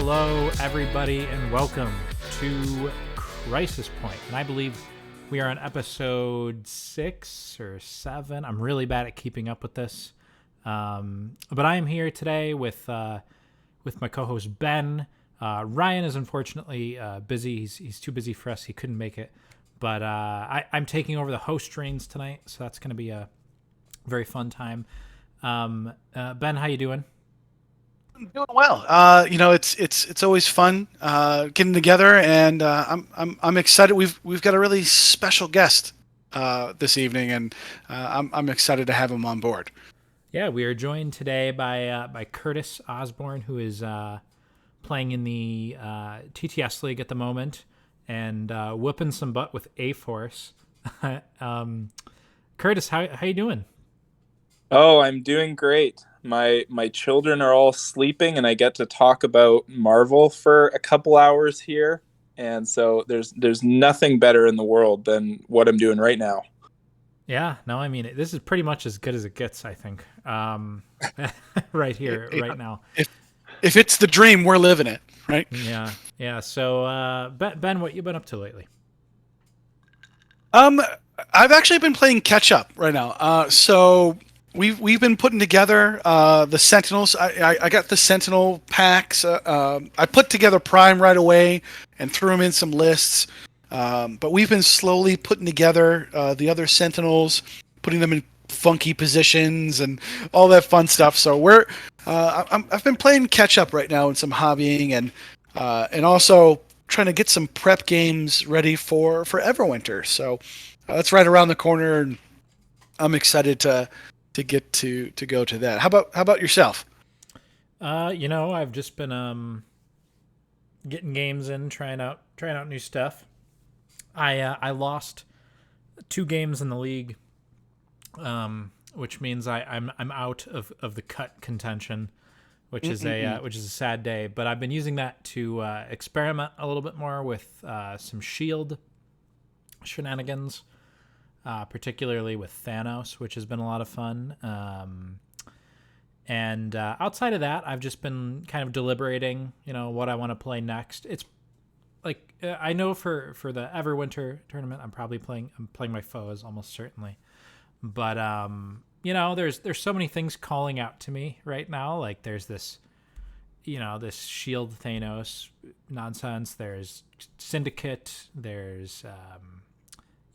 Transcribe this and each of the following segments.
Hello, everybody, and welcome to Crisis Point. And I believe we are on episode 6 or 7. I'm really bad at keeping up with this, but I am here today with my co-host Ben. Ryan is unfortunately busy. He's too busy for us. He couldn't make it, but I'm taking over the host reins tonight, so that's going to be a very fun time. Ben, how you doing? Doing well. It's always fun getting together, and I'm excited. We've got a really special guest this evening, and I'm excited to have him on board. Yeah, we are joined today by Kurtis Osborne, who is playing in the TTS League at the moment and whooping some butt with A-Force. Kurtis, how you doing? Oh, I'm doing great. My children are all sleeping, and I get to talk about Marvel for a couple hours here. And so there's nothing better in the world than what I'm doing right now. Yeah, no, I mean, this is pretty much as good as it gets, I think. Right here, right now. If it's the dream, we're living it, right? Yeah. So, Ben, what you been up to lately? I've actually been playing catch up right now. So we've been putting together the Sentinels. I got the Sentinel packs. I put together Prime right away and threw them in some lists. But we've been slowly putting together the other Sentinels, putting them in funky positions and all that fun stuff. So I've been playing catch up right now and some hobbying and also trying to get some prep games ready for Everwinter. So that's right around the corner, and I'm excited to get to go to that. How about yourself? I've just been getting games in, trying out new stuff. I lost 2 games in the league, which means I'm out of the cut contention, which is a sad day. But I've been using that to experiment a little bit more with some shield shenanigans, particularly with Thanos, which has been a lot of fun. And outside of that, I've just been kind of deliberating, what I want to play next. It's like I know for the Everwinter tournament, I'm playing my foes almost certainly, but there's so many things calling out to me right now. Like there's this, this Shield Thanos nonsense. There's Syndicate. There's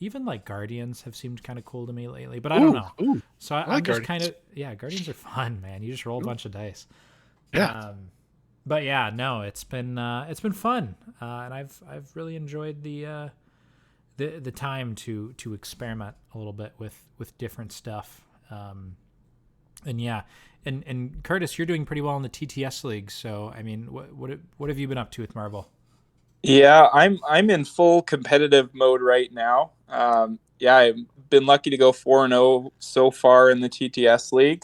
even like Guardians have seemed kind of cool to me lately, but I don't know. Ooh, so I'm just kind of Guardians are fun, man. You just roll a bunch of dice. Yeah. But yeah, no, it's been fun, and I've really enjoyed the time to experiment a little bit with different stuff. And Kurtis, you're doing pretty well in the TTS League. So I mean, what have you been up to with Marvel? Yeah, I'm in full competitive mode right now. I've been lucky to go 4-0 so far in the TTS League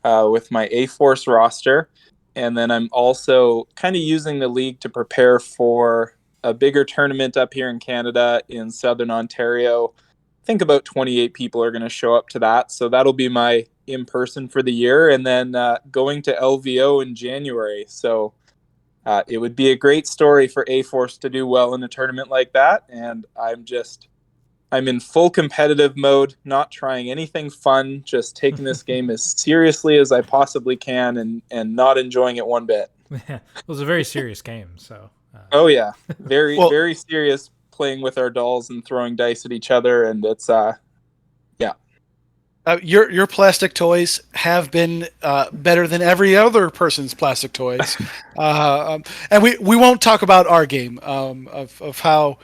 with my A-Force roster. And then I'm also kind of using the league to prepare for a bigger tournament up here in Canada in Southern Ontario. I think about 28 people are going to show up to that. So that'll be my in-person for the year. And then going to LVO in January. So it would be a great story for A-Force to do well in a tournament like that. And I'm in full competitive mode, not trying anything fun, just taking this game as seriously as I possibly can and not enjoying it one bit. It was a very serious game. So. Oh, yeah. Very, very serious, playing with our dolls and throwing dice at each other. And it's, yeah. Your plastic toys have been better than every other person's plastic toys. And we won't talk about our game of how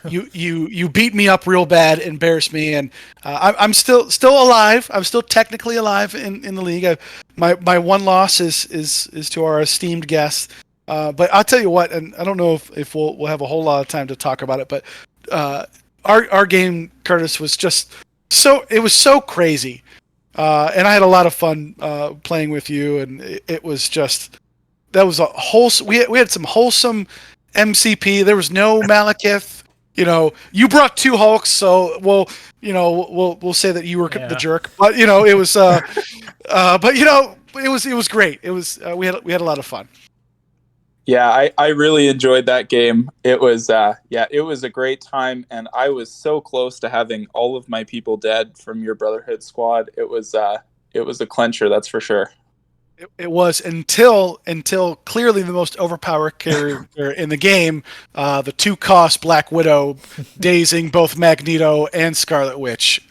you beat me up real bad, embarrassed me, and I'm still alive. I'm still technically alive in the league. My one loss is to our esteemed guest. But I'll tell you what, and I don't know if we'll have a whole lot of time to talk about it, but our game, Kurtis, was just it was so crazy, and I had a lot of fun playing with you, and it was just that was a wholesome. We had some wholesome MCP. There was no Malekith. You brought 2 Hulks, so we'll say that you were the jerk. But it was, it was great. It was we had a lot of fun. Yeah, I really enjoyed that game. It was it was a great time, and I was so close to having all of my people dead from your Brotherhood squad. It was a clencher, that's for sure. It was until clearly the most overpowered character in the game, the 2-cost Black Widow, dazing both Magneto and Scarlet Witch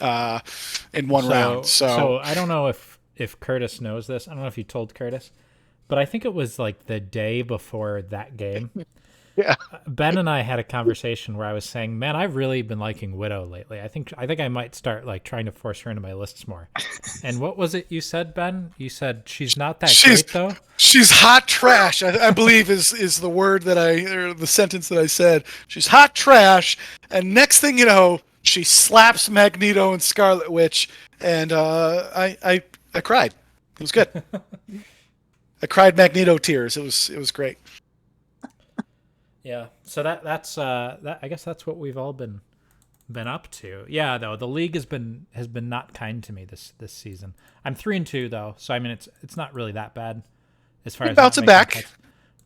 in one round. So I don't know if Curtis knows this. I don't know if you told Curtis, but I think it was like the day before that game. Yeah. Ben and I had a conversation where I was saying, "Man, I've really been liking Widow lately. I think I might start like trying to force her into my lists more." And what was it you said, Ben? You said she's not that great though. She's hot trash. I believe is the word that or the sentence that I said. She's hot trash, and next thing you know, she slaps Magneto and Scarlet Witch, and I cried. It was good. I cried Magneto tears. It was great. Yeah. So that's that. I guess that's what we've all been up to. Yeah. Though the league has been not kind to me this season. I'm 3-2 though, so I mean it's not really that bad as far as bouncing back. Cuts.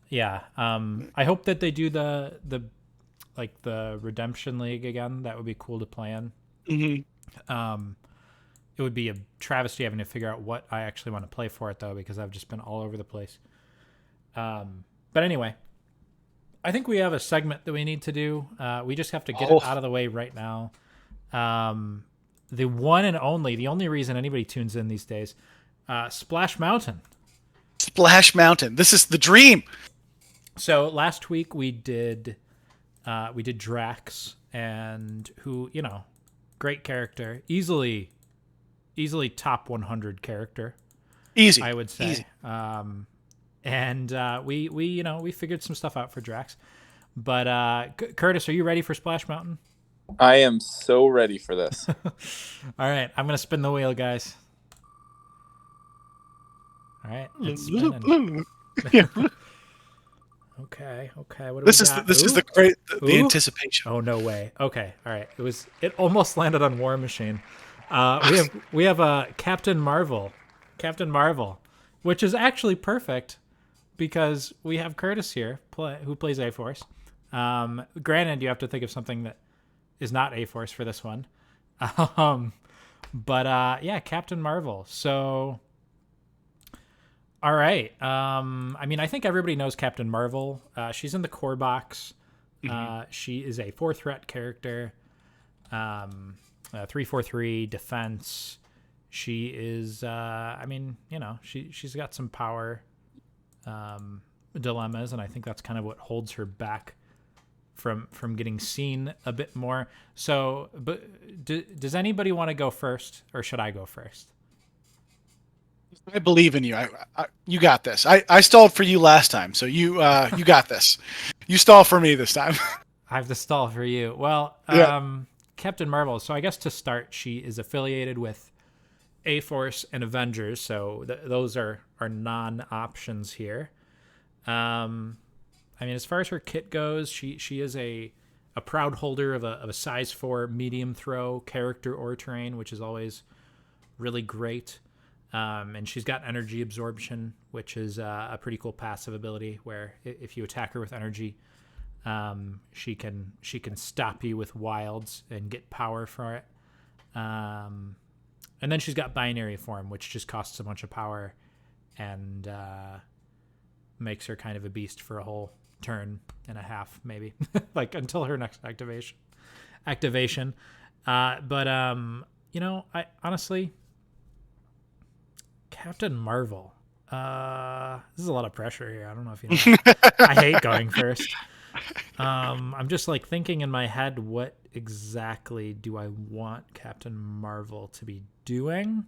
Yeah. I hope that they do the Redemption League again. That would be cool to play in. Mm-hmm. It would be a travesty having to figure out what I actually want to play for it though, because I've just been all over the place. But anyway. I think we have a segment that we need to do. We just have to get it out of the way right now. The one and only, the only reason anybody tunes in these days, Splash Mountain. Splash Mountain. This is the dream. So last week we did Drax, and who, great character, easily top 100 character. Easy, I would say. Easy. And we figured some stuff out for Drax. But Curtis, are you ready for Splash Mountain? I am so ready for this. All right, I'm gonna spin the wheel, guys. All right, it's spinning. Okay. What do this we is got? This is the anticipation. Oh no way. Okay, all right. It almost landed on War Machine. We have Captain Marvel, which is actually perfect because we have Curtis here who plays A-Force. Granted, you have to think of something that is not A-Force for this one. But Captain Marvel. So, all right. I think everybody knows Captain Marvel. She's in the core box. She is a 4-threat character. 3/4/3 defense. She is, she's got some power dilemmas, and I think that's kind of what holds her back from getting seen a bit more. So, but does anybody want to go first, or should I go first? I believe in you. You got this. I stalled for you last time, so you got this. You stall for me this time. I have to stall for you. Well, yeah. Captain Marvel. So I guess to start, she is affiliated with A-Force and Avengers, so those are non-options here. As far as her kit goes, she is a proud holder of a size 4 medium throw character or terrain, which is always really great. And she's got energy absorption, which is a pretty cool passive ability where if you attack her with energy, she can stop you with wilds and get power for it. And then she's got binary form, which just costs a bunch of power and makes her kind of a beast for a whole turn and a half, maybe, like until her next activation. I honestly, Captain Marvel. This is a lot of pressure here. I don't know if you know. I hate going first. I'm just like thinking in my head, what exactly do I want Captain Marvel to be doing?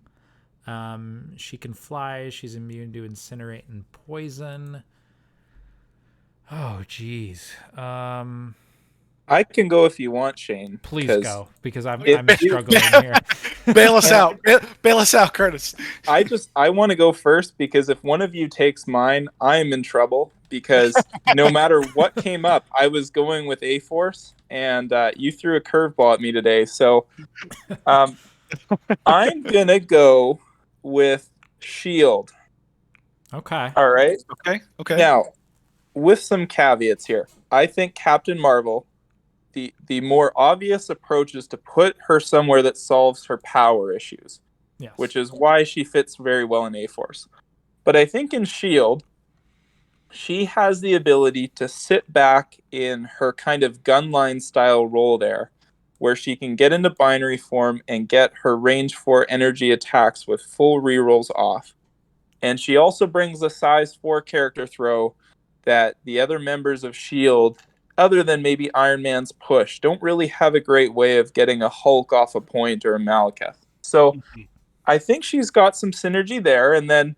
She can fly. She's immune to incinerate and poison. Oh, geez. I can go if you want, Shane. Please go, because I'm struggling here. Bail us out. Bail us out, Curtis. I want to go first because if one of you takes mine, I am in trouble because no matter what came up, I was going with A-Force, and you threw a curveball at me today. So I'm going to go with S.H.I.E.L.D. Okay. All right. Okay. Now, with some caveats here. I think Captain Marvel, the more obvious approach is to put her somewhere that solves her power issues, Yes. which is why she fits very well in A-Force. But I think in S.H.I.E.L.D., she has the ability to sit back in her kind of gunline style role there, where she can get into binary form and get her range 4 energy attacks with full rerolls off. And she also brings a size 4 character throw that the other members of S.H.I.E.L.D., other than maybe Iron Man's push, don't really have a great way of getting a Hulk off a point or a Malekith. So I think she's got some synergy there. And then,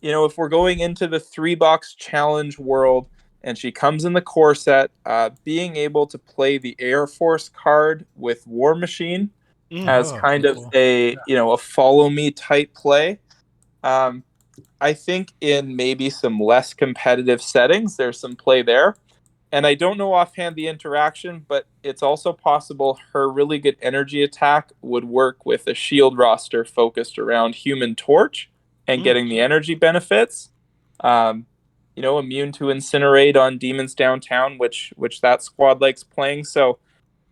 if we're going into the 3-box challenge world and she comes in the core set, being able to play the Air Force card with War Machine as kind of a follow me type play. I think in maybe some less competitive settings, there's some play there. And I don't know offhand the interaction, but it's also possible her really good energy attack would work with a S.H.I.E.L.D. roster focused around Human Torch and getting the energy benefits. Immune to Incinerate on Demons Downtown, which that squad likes playing. So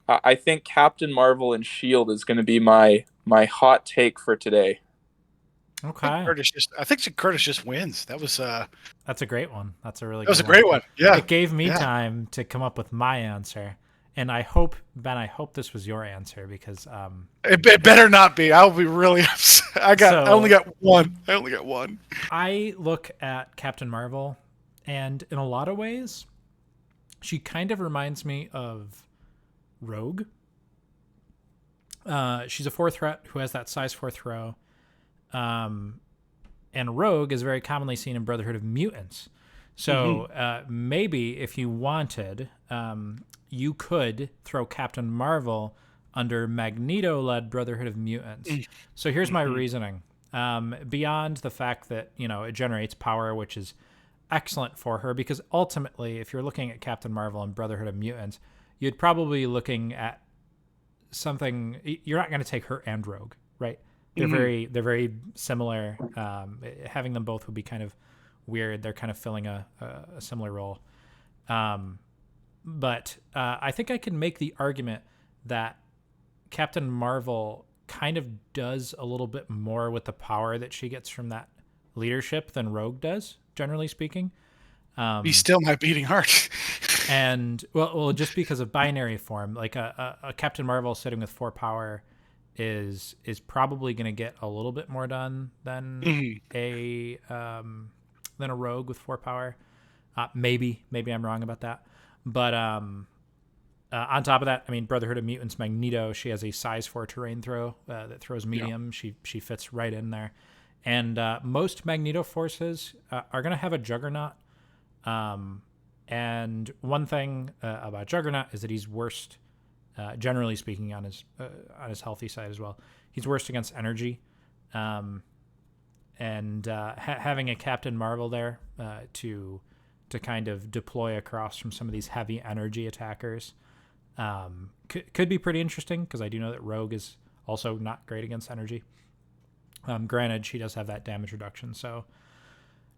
I think Captain Marvel and S.H.I.E.L.D. is going to be my hot take for today. Okay. I think Curtis just wins. That's a great one. That's a really good one. That was a great one. Yeah. It gave me time to come up with my answer. And I hope, Ben, this was your answer because it better not be. I'll be really upset. I only got one. I look at Captain Marvel, and in a lot of ways, she kind of reminds me of Rogue. She's a 4 threat who has that size 4 throw. And Rogue is very commonly seen in Brotherhood of Mutants. So maybe if you wanted, you could throw Captain Marvel under Magneto-led Brotherhood of Mutants. So here's my reasoning. Beyond the fact that, it generates power, which is excellent for her, because ultimately, if you're looking at Captain Marvel and Brotherhood of Mutants, you'd probably be looking at something. You're not going to take her and Rogue, right? They're very similar. Having them both would be kind of weird. They're kind of filling a similar role. But I think I can make the argument that Captain Marvel kind of does a little bit more with the power that she gets from that leadership than Rogue does, generally speaking. He's still my beating heart. And well, just because of binary form, like a Captain Marvel sitting with 4 power is probably going to get a little bit more done than a Rogue with 4 power. Maybe I'm wrong about that, but on top of that, I mean, Brotherhood of Mutants Magneto, she has a size 4 terrain throw that throws medium. She fits right in there, and most Magneto forces are going to have a Juggernaut. And one thing about Juggernaut is that he's worst. Generally speaking, on his healthy side as well, he's worst against energy, and having a Captain Marvel there to kind of deploy across from some of these heavy energy attackers could be pretty interesting, because I do know that Rogue is also not great against energy. Granted, she does have that damage reduction, so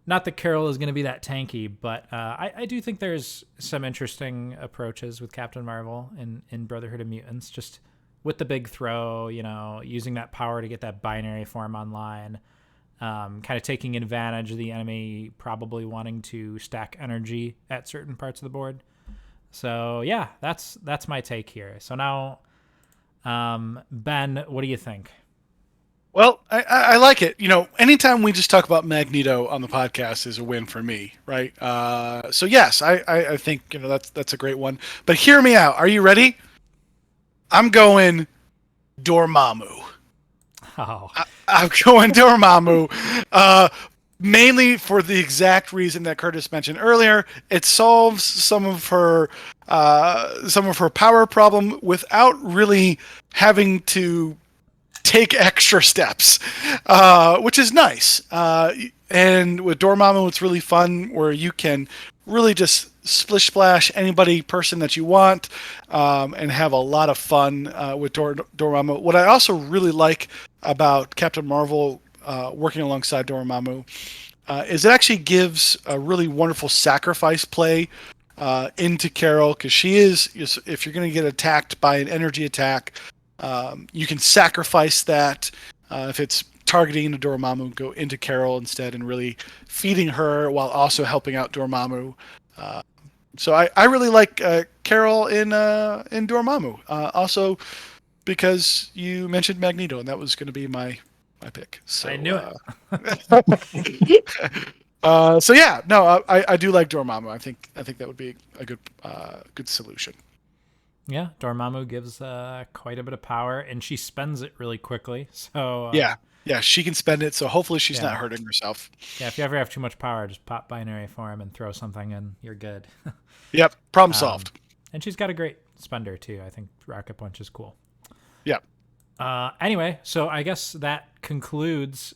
not that Carol is going to be that tanky, but I do think there's some interesting approaches with Captain Marvel in Brotherhood of Mutants, just with the big throw, using that power to get that binary form online, kind of taking advantage of the enemy probably wanting to stack energy at certain parts of the board. So yeah, that's my take here. So now, Ben, what do you think? Well, I like it. Anytime we just talk about Magneto on the podcast is a win for me, right? So yes, I think that's a great one. But hear me out. Are you ready? I'm going Dormammu. Oh, I'm going Dormammu, mainly for the exact reason that Curtis mentioned earlier. It solves some of her power problem without really having to take extra steps, which is nice. And with Dormammu, it's really fun where you can really just splish splash person that you want, and have a lot of fun with Dormammu. What I also really like about Captain Marvel working alongside Dormammu is it actually gives a really wonderful sacrifice play into Carol, because she is, if you're going to get attacked by an energy attack, you can sacrifice that. If it's targeting Dormammu, go into Carol instead and really feeding her while also helping out Dormammu. So I really like Carol in Dormammu. Also because you mentioned Magneto, and that was going to be my pick. So, I knew it. So yeah, no, I do like Dormammu. I think that would be a good solution. Yeah, Dormammu gives quite a bit of power, and she spends it really quickly. So yeah, she can spend it. So hopefully she's Yeah. not hurting herself. yeah, if you ever have too much power, just pop binary form and throw something in. You're good. Yep, problem solved. And she's got a great spender too. I think Rocket Punch is cool. Yep. Anyway, so I guess that concludes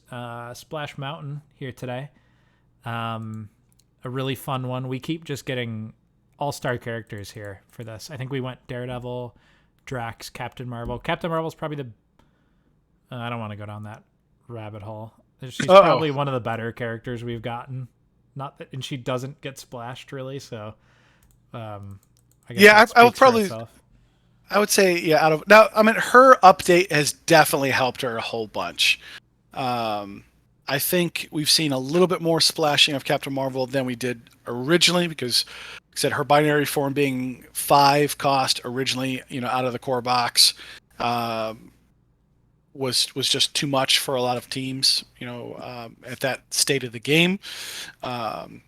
Splash Mountain here today. A really fun one. We keep just getting all-star characters here for this. I think we went Daredevil, Drax, Captain Marvel. Captain Marvel's probably the... I don't want to go down that rabbit hole. She's probably one of the better characters we've gotten. Not that, and she doesn't get splashed really, so... I guess I would probably... I would say, yeah, her update has definitely helped her a whole bunch. I think we've seen a little bit more splashing of Captain Marvel than we did originally, because, like I said, her binary form being 5 cost originally, out of the core box, was just too much for a lot of teams, at that state of the game.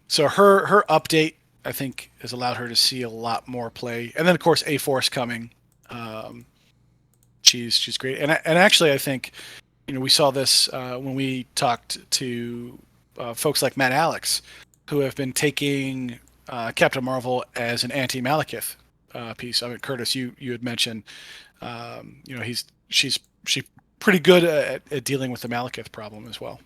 So her update, I think, has allowed her to see a lot more play. And then, of course, A-Force coming. She's great. And actually, I think, we saw this when we talked to folks like Matt Alex, who have been taking Captain Marvel as an anti-Malekith piece. I mean, Kurtis, you had mentioned, she's pretty good at dealing with the Malekith problem as well.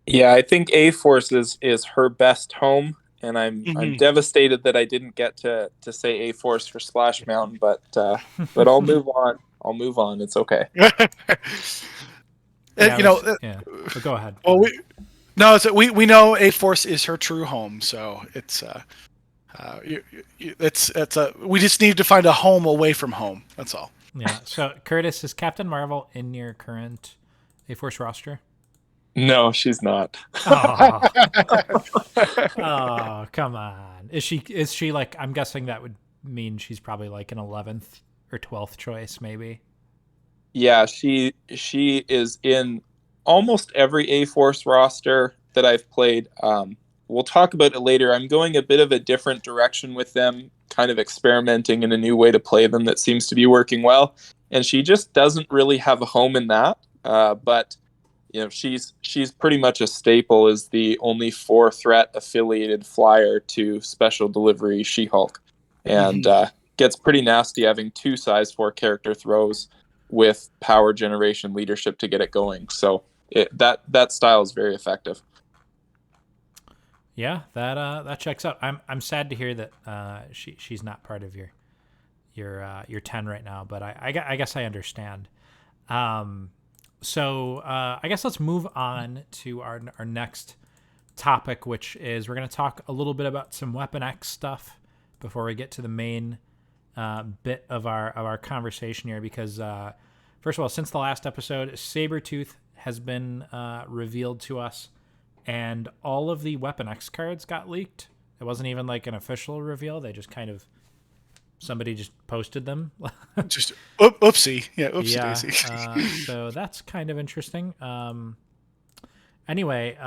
Yeah, I think A-Force is her best home, and I'm devastated that I didn't get to say A-Force for Splash Mountain, but I'll move on. It's okay. But go ahead. Well, we know A-Force is her true home, so it's we just need to find a home away from home. That's all. Yeah. So, Kurtis, is Captain Marvel in your current A-Force roster? No, she's not. Oh. Oh, come on. Is she like, I'm guessing that would mean she's probably like an 11th or 12th choice, maybe. Yeah, she is in almost every A-Force roster that I've played. We'll talk about it later. I'm going a bit of a different direction with them, kind of experimenting in a new way to play them that seems to be working well. And she just doesn't really have a home in that. But she's pretty much a staple as the only 4-threat affiliated flyer to Special Delivery She-Hulk, and gets pretty nasty having 2 size 4 character throws with power generation leadership to get it going. So that style is very effective. Yeah, that checks out. I'm sad to hear that she's not part of your 10 right now, but I guess I understand. So I guess let's move on to our next topic, which is we're going to talk a little bit about some Weapon X stuff before we get to the main bit of our conversation here. Because first of all, since the last episode, Sabretooth has been revealed to us, and all of the Weapon X cards got leaked. It wasn't even like an official reveal. They just kind of somebody just posted them. Just oopsie. Yeah, oopsie daisy. So that's kind of interesting. Anyway,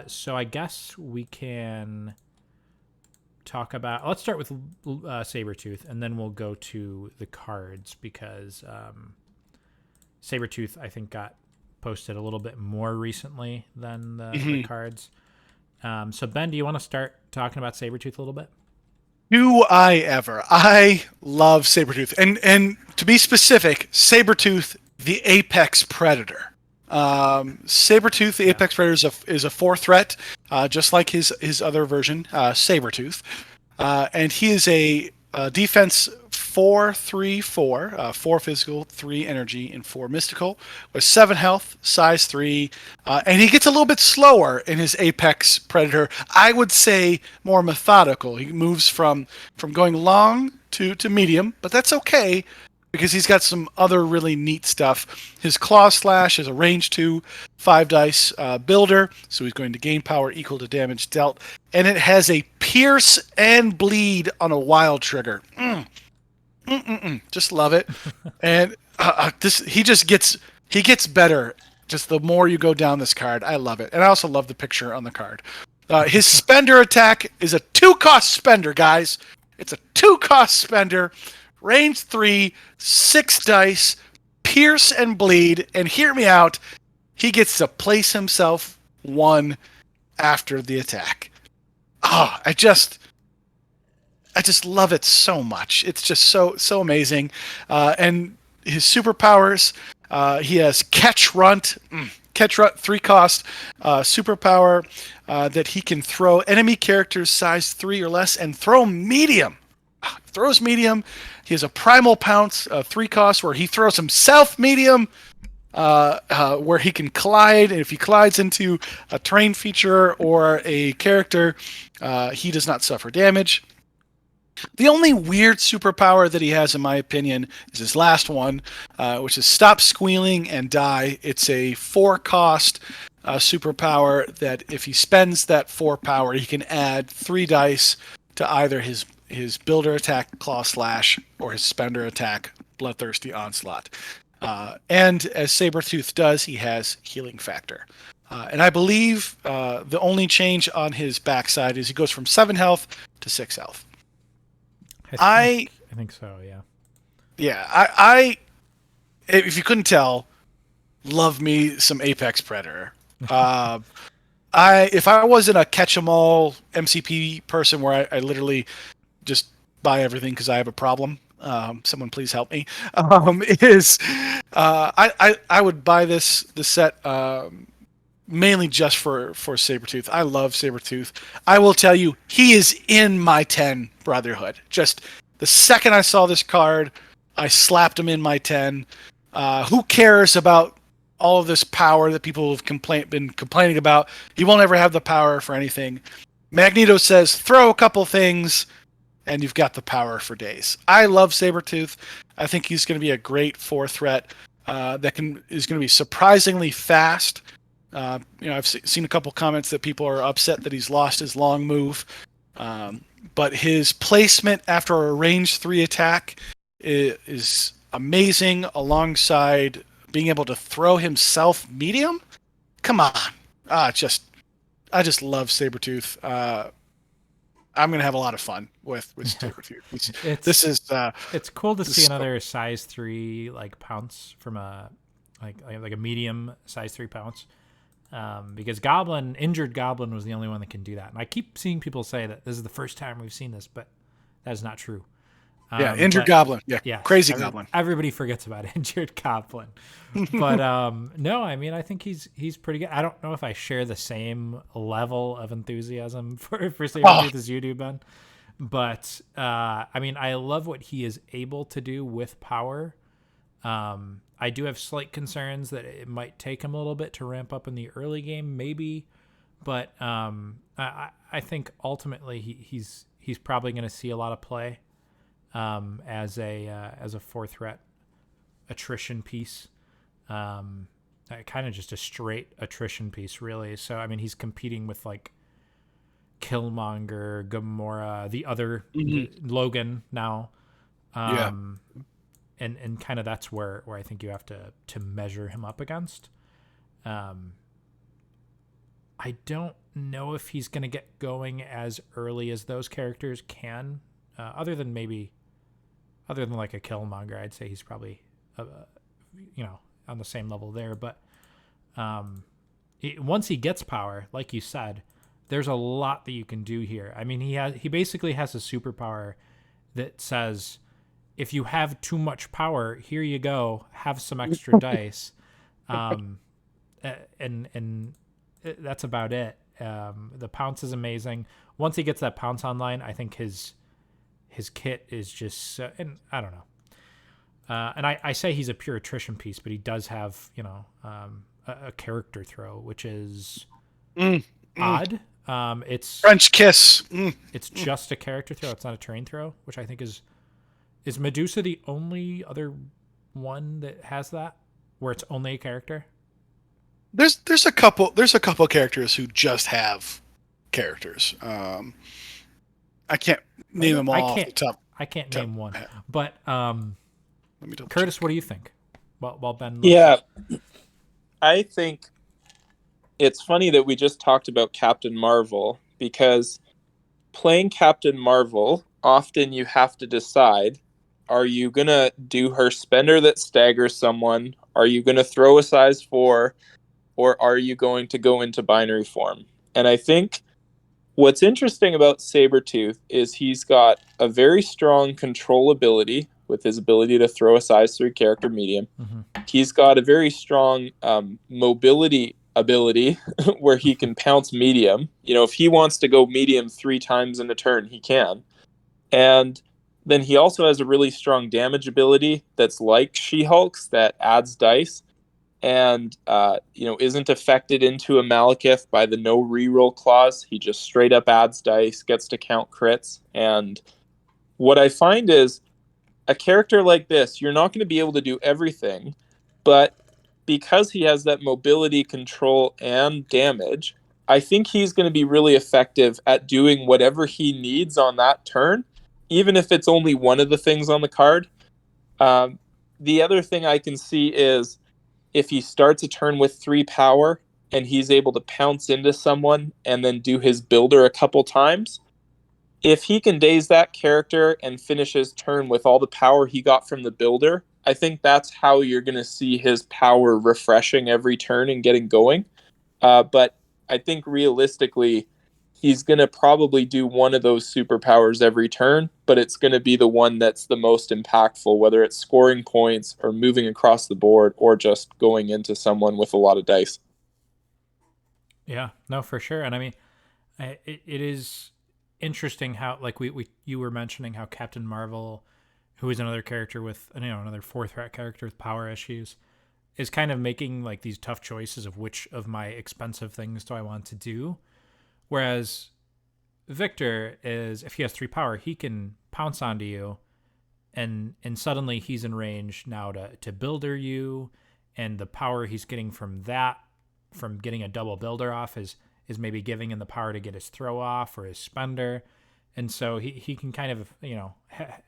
so I guess we can talk about... Let's start with Sabretooth, and then we'll go to the cards, because Sabretooth, I think, got posted a little bit more recently than the cards. So, Ben, do you want to start talking about Sabretooth a little bit? Do I ever? I love Sabretooth. And to be specific, Sabretooth, the apex predator. Sabretooth, the apex predator, is a 4-threat, just like his other version, Sabretooth. And he is a defense 4-3-4, 4 physical, 3 energy, and 4 mystical, with 7 health, size 3, and he gets a little bit slower in his Apex Predator. I would say more methodical. He moves from going long to medium, but that's okay because he's got some other really neat stuff. His Claw Slash is a range 2, 5 dice builder, so he's going to gain power equal to damage dealt, and it has a Pierce and Bleed on a wild trigger. Just love it. And he gets better just the more you go down this card. I love it. And I also love the picture on the card. His spender attack is a 2-cost spender, guys. It's a 2-cost spender, range 3, 6 dice, pierce and bleed, and hear me out, he gets to place himself 1 after the attack. I just love it so much. It's just so amazing. And his superpowers, he has Catch Runt. Catch Runt, 3-cost superpower that he can throw enemy characters size 3 or less and throw medium. Throws medium. He has a Primal Pounce, 3-cost, where he throws himself medium, where he can collide. And if he collides into a terrain feature or a character, he does not suffer damage. The only weird superpower that he has, in my opinion, is his last one, which is Stop Squealing and Die. It's a 4-cost superpower that if he spends that 4 power, he can add 3 dice to either his builder attack, Claw Slash, or his spender attack, Bloodthirsty Onslaught. And as Sabretooth does, he has Healing Factor. And I believe the only change on his backside is he goes from 7 health to 6 health. I think so, yeah. Yeah, I if you couldn't tell, love me some Apex Predator. If I wasn't a catch-em-all MCP person where I literally just buy everything because I have a problem, someone please help me. I would buy this set mainly just for Sabretooth. I love Sabretooth. I will tell you, he is in my 10 Brotherhood. Just the second I saw this card, I slapped him in my 10. Who cares about all of this power that people have been complaining about? He won't ever have the power for anything. Magneto says, throw a couple things, and you've got the power for days. I love Sabretooth. I think he's going to be a great 4 threat is going to be surprisingly fast. I've seen a couple comments that people are upset that he's lost his long move. But his placement after a range 3 attack is amazing, alongside being able to throw himself medium. Come on. I just love Sabretooth. I'm going to have a lot of fun with Sabretooth. It's cool to see another size 3 like pounce from a medium size 3 pounce. Because Injured Goblin was the only one that can do that. And I keep seeing people say that this is the first time we've seen this, but that is not true. Injured Goblin. Yeah, crazy Goblin. Everybody forgets about Injured Goblin. But no, I mean, I think he's pretty good. I don't know if I share the same level of enthusiasm for Sabretooth as you do, Ben. But, I mean, I love what he is able to do with power. I do have slight concerns that it might take him a little bit to ramp up in the early game, maybe. But I think ultimately he's probably going to see a lot of play as a 4 threat attrition piece. Kind of just a straight attrition piece, really. So I mean, he's competing with like Killmonger, Gamora, the other Logan now. And kind of that's where I think you have to measure him up against. I don't know if he's going to get going as early as those characters can, other than like a Killmonger. I'd say he's probably, on the same level there. But once he gets power, like you said, there's a lot that you can do here. I mean, he basically has a superpower that says, if you have too much power, here you go, have some extra dice. And that's about it. The pounce is amazing. Once he gets that pounce online, I think his his kit is just so, and I don't know. And I say he's a pure attrition piece, but he does have, a character throw, which is odd. It's French kiss. it's just a character throw. It's not a terrain throw, which I think is Medusa the only other one that has that, where it's only a character. There's a couple characters who just have characters. I can't name them all off the top. I can't name one, but Let me double Curtis, check. what do you think? While Ben looks. Yeah, I think it's funny that we just talked about Captain Marvel, because playing Captain Marvel, often you have to decide, are you going to do her spender that staggers someone? Are you going to throw a size 4? Or are you going to go into binary form? And I think what's interesting about Sabretooth is he's got a very strong control ability with his ability to throw a size 3 character medium. Mm-hmm. He's got a very strong mobility ability where he can pounce medium. If he wants to go medium 3 times in a turn, he can. And then he also has a really strong damage ability that's like She-Hulk's, that adds dice. And isn't affected into a Malekith by the no reroll clause. He just straight up adds dice, gets to count crits. And what I find is a character like this, you're not going to be able to do everything, but because he has that mobility, control, and damage, I think he's going to be really effective at doing whatever he needs on that turn, even if it's only one of the things on the card. The other thing I can see is if he starts a turn with 3 power and he's able to pounce into someone and then do his builder a couple times, if he can daze that character and finish his turn with all the power he got from the builder, I think that's how you're going to see his power refreshing every turn and getting going. But I think realistically, he's going to probably do one of those superpowers every turn, but it's going to be the one that's the most impactful, whether it's scoring points or moving across the board or just going into someone with a lot of dice. Yeah, no, for sure. And I mean, it is interesting how, like you were mentioning how Captain Marvel, who is another character with, another 4-threat character with power issues, is kind of making like these tough choices of which of my expensive things do I want to do. Whereas Victor is, if he has 3 power, he can pounce onto you, and suddenly he's in range now to builder you, and the power he's getting from getting a double builder off is maybe giving him the power to get his throw off or his spender. And so he can kind of,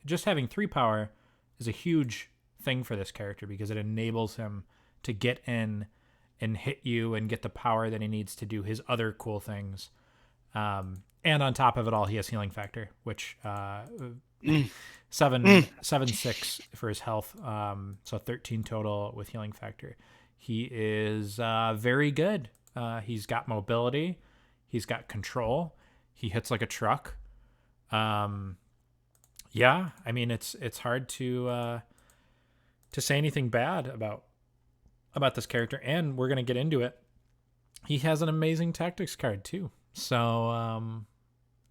just having 3 power is a huge thing for this character because it enables him to get in and hit you and get the power that he needs to do his other cool things. And on top of it all, he has healing factor, which 7/6 for his health. So 13 total with healing factor. He is very good. He's got mobility. He's got control. He hits like a truck. Yeah, I mean it's hard to say anything bad about this character, and we're gonna get into it. He has an amazing tactics card too. So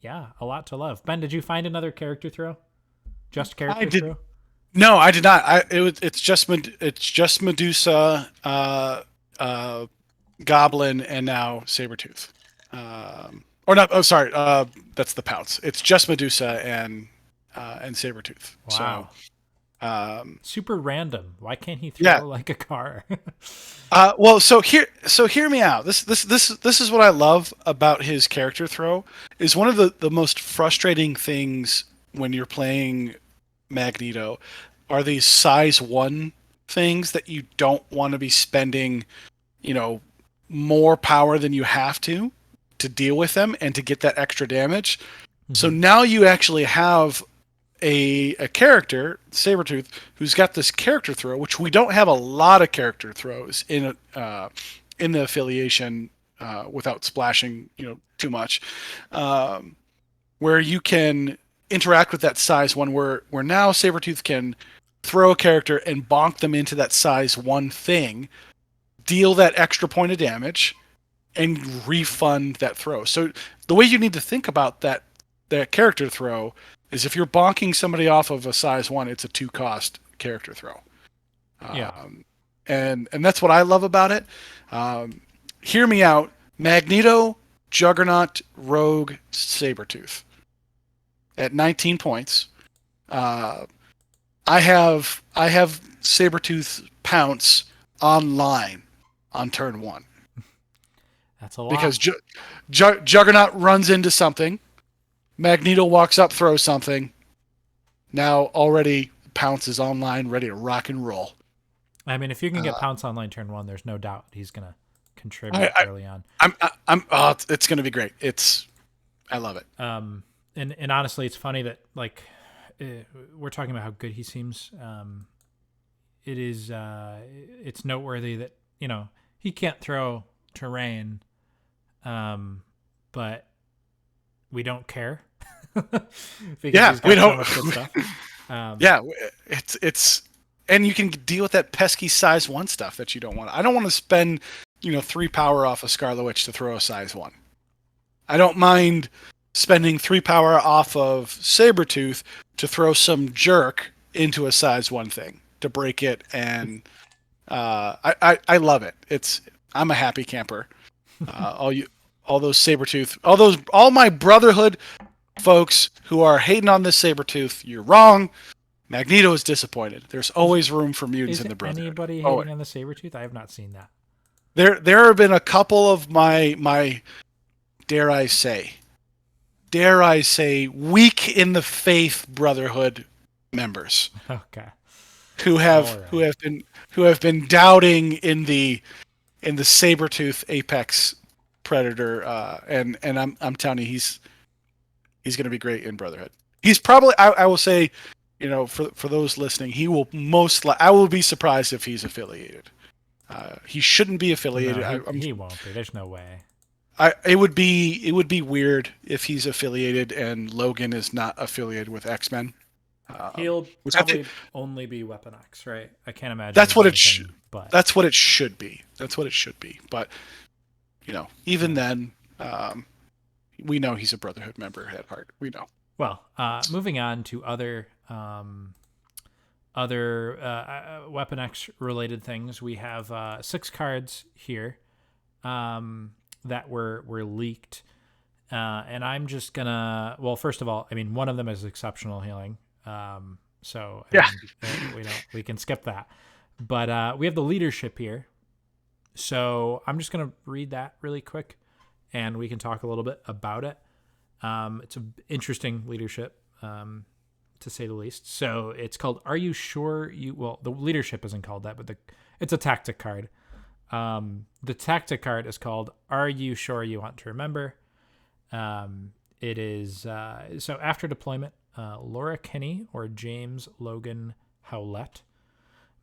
yeah, a lot to love. Ben, did you find another character throw? Just character throw? No, I did not. It's just Medusa, Goblin, and now Sabretooth. Or not? Oh, sorry. That's the Pounce. It's just Medusa and Sabretooth. Wow. So, super random. Why can't he throw like a car? well, so hear me out. This is what I love about his character throw. Is one of the most frustrating things when you're playing Magneto are these size 1 things that you don't want to be spending, more power than you have to deal with them and to get that extra damage. Mm-hmm. So now you actually have a character, Sabretooth, who's got this character throw, which we don't have a lot of character throws in the affiliation without splashing, too much, where you can interact with that size 1, where now Sabretooth can throw a character and bonk them into that size 1 thing, deal that extra point of damage, and refund that throw. So the way you need to think about that character throw is if you're bonking somebody off of a size 1, it's a 2-cost character throw. Yeah. And that's what I love about it. Hear me out. Magneto, Juggernaut, Rogue, Sabretooth. At 19 points. I have Sabretooth pounce online on turn 1. That's a lot. Because Juggernaut runs into something. Magneto walks up, throws something. Now already Pounce is online, ready to rock and roll. I mean, if you can get Pounce online turn 1, there's no doubt he's going to contribute early on. It's going to be great. I love it. And honestly, it's funny that like we're talking about how good he seems. It's noteworthy that, you know, he can't throw terrain, but we don't care. Yeah, we don't. So much good stuff. Yeah, it's and you can deal with that pesky size 1 stuff that you don't want. I don't want to spend 3 power off of Scarlet Witch to throw a size 1. I don't mind spending 3 power off of Sabretooth to throw some jerk into a size 1 thing to break it, and I love it. I'm a happy camper. All those Sabretooth, all my Brotherhood folks who are hating on this Sabretooth, you're wrong. Magneto is disappointed. There's always room for mutants in the Brotherhood. Anybody hating on the Sabretooth? I have not seen that. There have been a couple of my dare I say weak in the faith Brotherhood members. Okay. Who have been doubting in the Sabretooth Apex Predator, and I'm telling you, he's going to be great in Brotherhood. He's probably, I will say, for those listening, he will I will be surprised if he's affiliated. He shouldn't be affiliated. No, he won't be. There's no way. It would be weird if he's affiliated and Logan is not affiliated with X-Men. He'll probably only be Weapon X, right? I can't imagine. That's what it but that's what it should be. But even then, we know he's a Brotherhood member at heart. We know. Well, moving on to other Weapon X related things, we have 6 cards here that were leaked, and I'm just gonna. Well, first of all, I mean, one of them is exceptional healing. So yeah, we can skip that. But we have the leadership here. So I'm just going to read that really quick and we can talk a little bit about it. It's an interesting leadership, to say the least. So it's called, Are You Sure You... Well, the leadership isn't called that, but it's a tactic card. The tactic card is called, Are You Sure You Want to Remember? It is... so after deployment, Laura Kinney or James Logan Howlett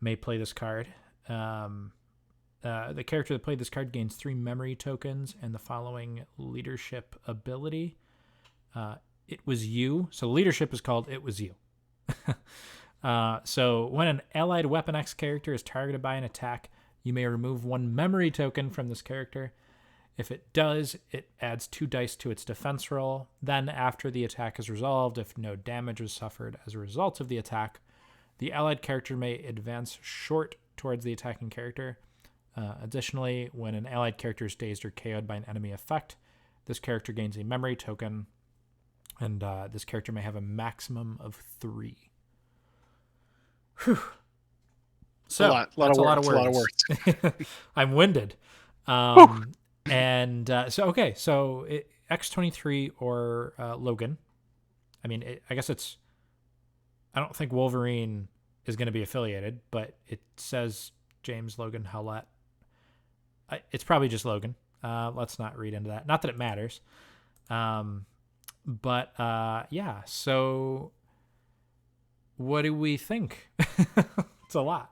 may play this card. The character that played this card gains 3 memory tokens and the following leadership ability. It was you. So leadership is called It Was You. So when an allied Weapon X character is targeted by an attack, you may remove 1 memory token from this character. If it does, it adds 2 dice to its defense roll. Then, after the attack is resolved, if no damage was suffered as a result of the attack, the allied character may advance short towards the attacking character. Additionally, when an allied character is dazed or KO'd by an enemy effect, this character gains a memory token, and this character may have a maximum of 3. Whew. So, that's a lot of words. I'm winded. And so X-23 or Logan. I mean, I guess it's... I don't think Wolverine is going to be affiliated, but it says James Logan Howlett. It's probably just Logan. Let's not read into that. Not that it matters. But yeah, so what do we think? It's a lot.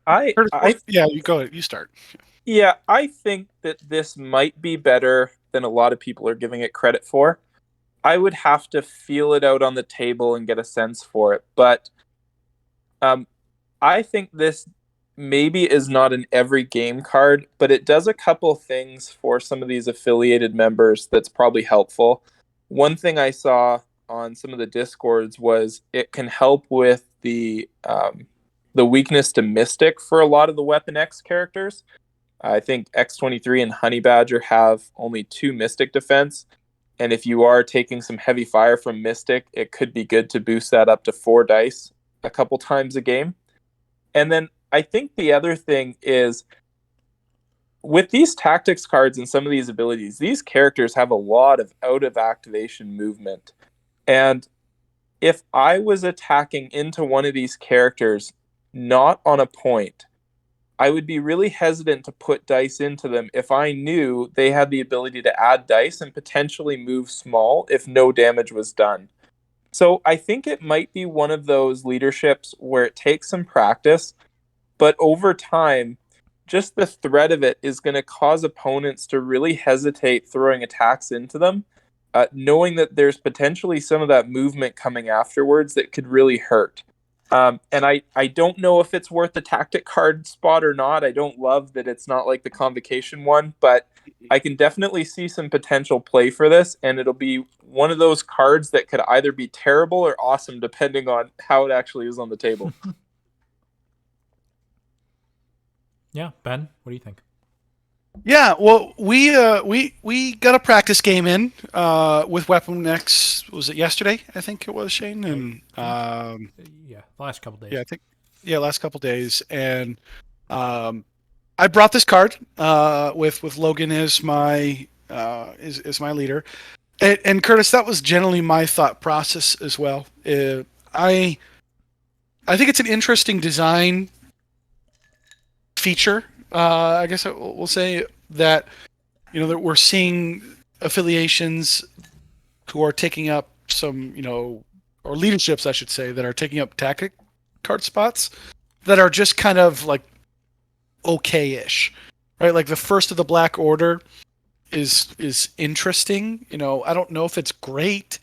Yeah, you go. You start. Yeah, I think that this might be better than a lot of people are giving it credit for. I would have to feel it out on the table and get a sense for it. But I think this maybe is not an every game card, but it does a couple things for some of these affiliated members that's probably helpful. One thing I saw on some of the discords was it can help with the weakness to Mystic for a lot of the Weapon X characters. I think X-23 and Honey Badger have only 2 Mystic defense, and if you are taking some heavy fire from Mystic, it could be good to boost that up to 4 dice a couple times a game. And then I think the other thing is, with these tactics cards and some of these abilities, these characters have a lot of out of activation movement. And if I was attacking into one of these characters not on a point, I would be really hesitant to put dice into them if I knew they had the ability to add dice and potentially move small if no damage was done. So I think it might be one of those leaderships where it takes some practice, but over time, just the threat of it is going to cause opponents to really hesitate throwing attacks into them, knowing that there's potentially some of that movement coming afterwards that could really hurt. And I don't know if it's worth the tactic card spot or not. I don't love that it's not like the convocation one, but I can definitely see some potential play for this, and it'll be one of those cards that could either be terrible or awesome depending on how it actually is on the table. Yeah, Ben, what do you think? Yeah, well, we got a practice game in with Weapon X. Was it yesterday? I think it was, Shane. And Yeah, the last couple days. Yeah, last couple days. And I brought this card with Logan as my is my leader. And Kurtis, that was generally my thought process as well. I think it's an interesting design feature. I guess we'll say that, that we're seeing affiliations who are taking up some, or leaderships, I should say, that are taking up tactic card spots that are just kind of like okay-ish, right? Like the first of the Black Order is interesting. I don't know if it's great,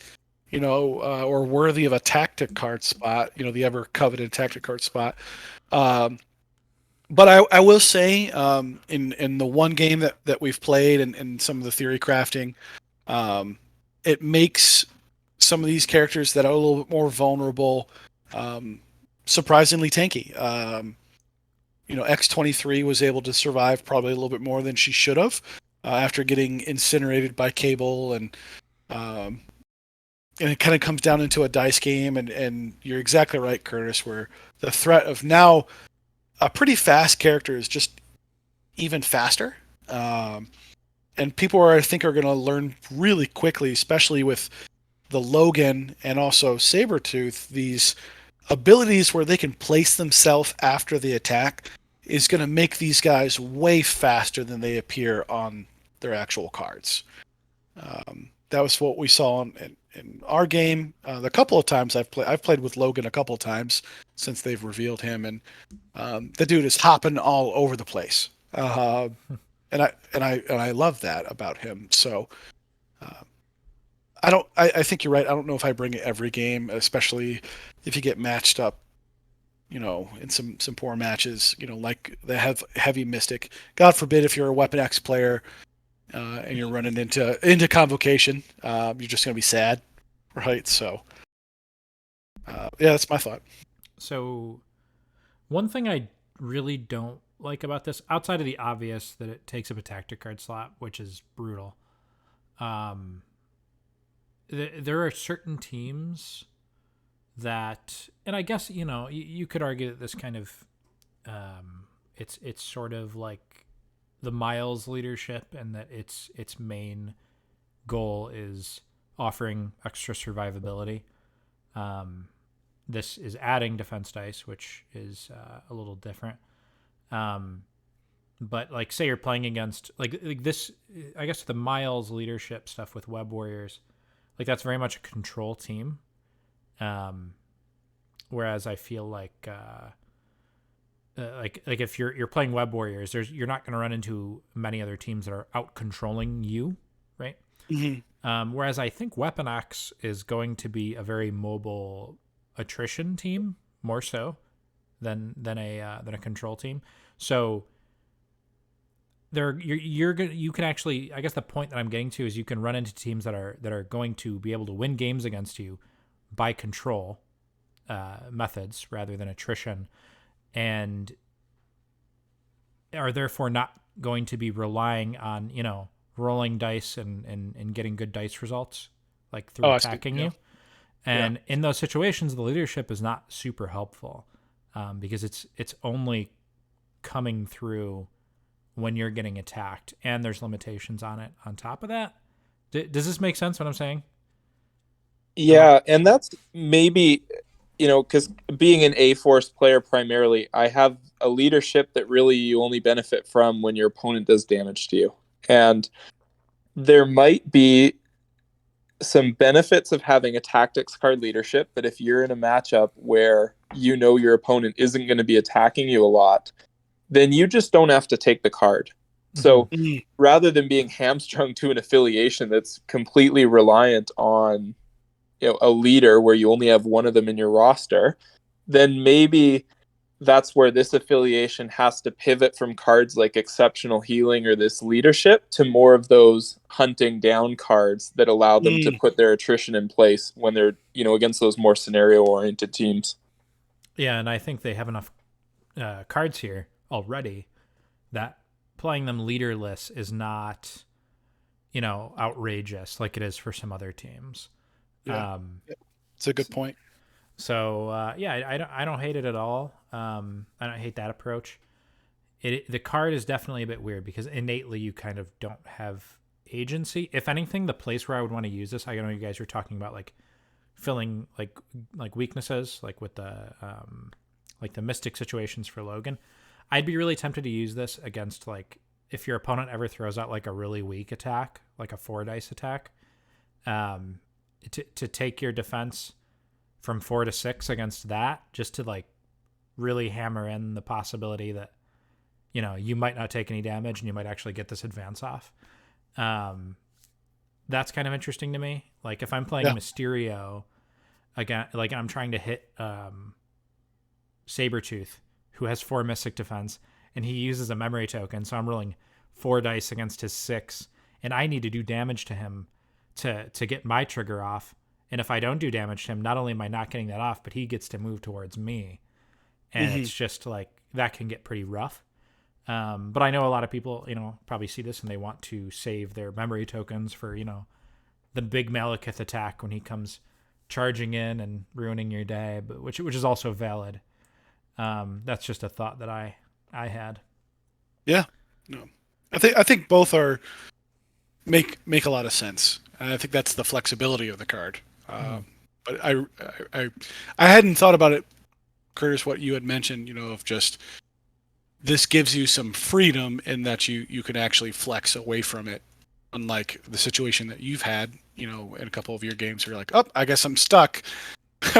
or worthy of a tactic card spot, the ever coveted tactic card spot. But I will say, in the one game that we've played and some of the theory crafting, it makes some of these characters that are a little bit more vulnerable surprisingly tanky. X-23 was able to survive probably a little bit more than she should have after getting incinerated by Cable, and it kind of comes down into a dice game, and you're exactly right, Kurtis, where the threat of now a pretty fast character is just even faster. And people I think are going to learn really quickly, especially with the Logan and also Sabretooth, these abilities where they can place themselves after the attack is going to make these guys way faster than they appear on their actual cards. That was what we saw in our game. The couple of times I've played with Logan a couple of times since they've revealed him, and the dude is hopping all over the place. And I love that about him. So I think you're right. I don't know if I bring it every game, especially if you get matched up, in some poor matches, like the heavy Mystic. God forbid if you're a Weapon X player and you're running into Convocation, you're just going to be sad, right? So yeah, that's my thought. So one thing I really don't like about this, outside of the obvious that it takes up a tactic card slot, which is brutal, there are certain teams that, and I guess, you could argue that this kind of, it's sort of like the Miles leadership, and that its main goal is offering extra survivability. This is adding defense dice, which is a little different. But like, say you're playing against like this, I guess the Miles leadership stuff with Web Warriors, like that's very much a control team. Whereas I feel like if you're playing Web Warriors, you're not going to run into many other teams that are out controlling you, right? Mm-hmm. Whereas I think Weapon X is going to be a very mobile attrition team, more so than a control team. So you can actually, I guess the point that I'm getting to is you can run into teams that are going to be able to win games against you by control methods rather than attrition, and are therefore not going to be relying on, rolling dice and getting good dice results like through attacking you. And in those situations, the leadership is not super helpful because it's only coming through when you're getting attacked, and there's limitations on it on top of that. Does this make sense what I'm saying? Yeah, and that's maybe, because being an A-Force player primarily, I have a leadership that really you only benefit from when your opponent does damage to you. And there might be some benefits of having a tactics card leadership, but if you're in a matchup where your opponent isn't going to be attacking you a lot, then you just don't have to take the card. So rather than being hamstrung to an affiliation that's completely reliant on a leader where you only have one of them in your roster, then maybe that's where this affiliation has to pivot from cards like exceptional healing or this leadership to more of those hunting down cards that allow them to put their attrition in place when they're, against those more scenario oriented teams. Yeah, and I think they have enough cards here already that playing them leaderless is not, outrageous like it is for some other teams. Yeah, it's a good point. So I don't hate it at all. I don't hate that approach. The card is definitely a bit weird because innately you kind of don't have agency. If anything, the place where I would want to use this, I know you guys were talking about like filling like weaknesses, like with the mystic situations for Logan. I'd be really tempted to use this against like if your opponent ever throws out like a really weak attack, like a 4 dice attack, to take your defense from 4 to 6 against that, just to like really hammer in the possibility that, you might not take any damage and you might actually get this advance off. That's kind of interesting to me. Like if I'm playing Mysterio again, like I'm trying to hit Sabretooth, who has 4 mystic defense, and he uses a memory token, so I'm rolling 4 dice against his 6, and I need to do damage to him to get my trigger off. And if I don't do damage to him, not only am I not getting that off, but he gets to move towards me. And it's just like, that can get pretty rough. But I know a lot of people, probably see this and they want to save their memory tokens for, the big Malekith attack when he comes charging in and ruining your day, but which is also valid. That's just a thought that I had. Yeah. No. I think both are make a lot of sense. I think that's the flexibility of the card. But I hadn't thought about it, Curtis, what you had mentioned, of just this gives you some freedom in that you can actually flex away from it, unlike the situation that you've had, in a couple of your games where you're like, oh, I guess I'm stuck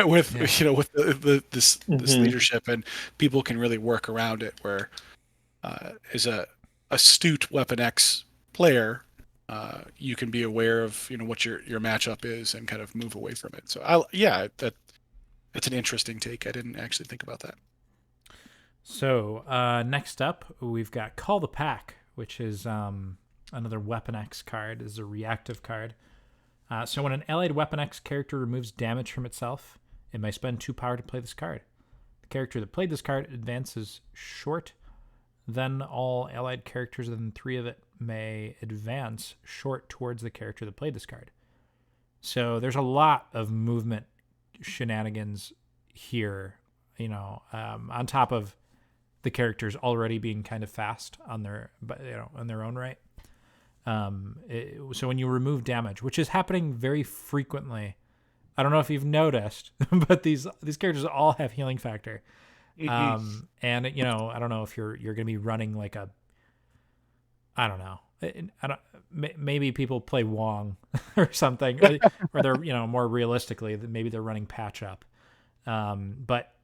with with this leadership, and people can really work around it. Where as a astute Weapon X player, you can be aware of what your matchup is and kind of move away from it. So that's an interesting take. I didn't actually think about that. So next up, we've got Call the Pack, which is another Weapon X card. Is a reactive card. So when an allied Weapon X character removes damage from itself, it may spend 2 power to play this card. The character that played this card advances short. Then all allied characters within 3 of it may advance short towards the character that played this card. So there's a lot of movement shenanigans here, on top of the characters already being kind of fast on their own right. So when you remove damage, which is happening very frequently, I don't know if you've noticed, but these characters all have healing factor. And I don't know if you're going to be running like I don't know. Maybe people play Wong or something, or they're, more realistically, maybe they're running Patch Up. But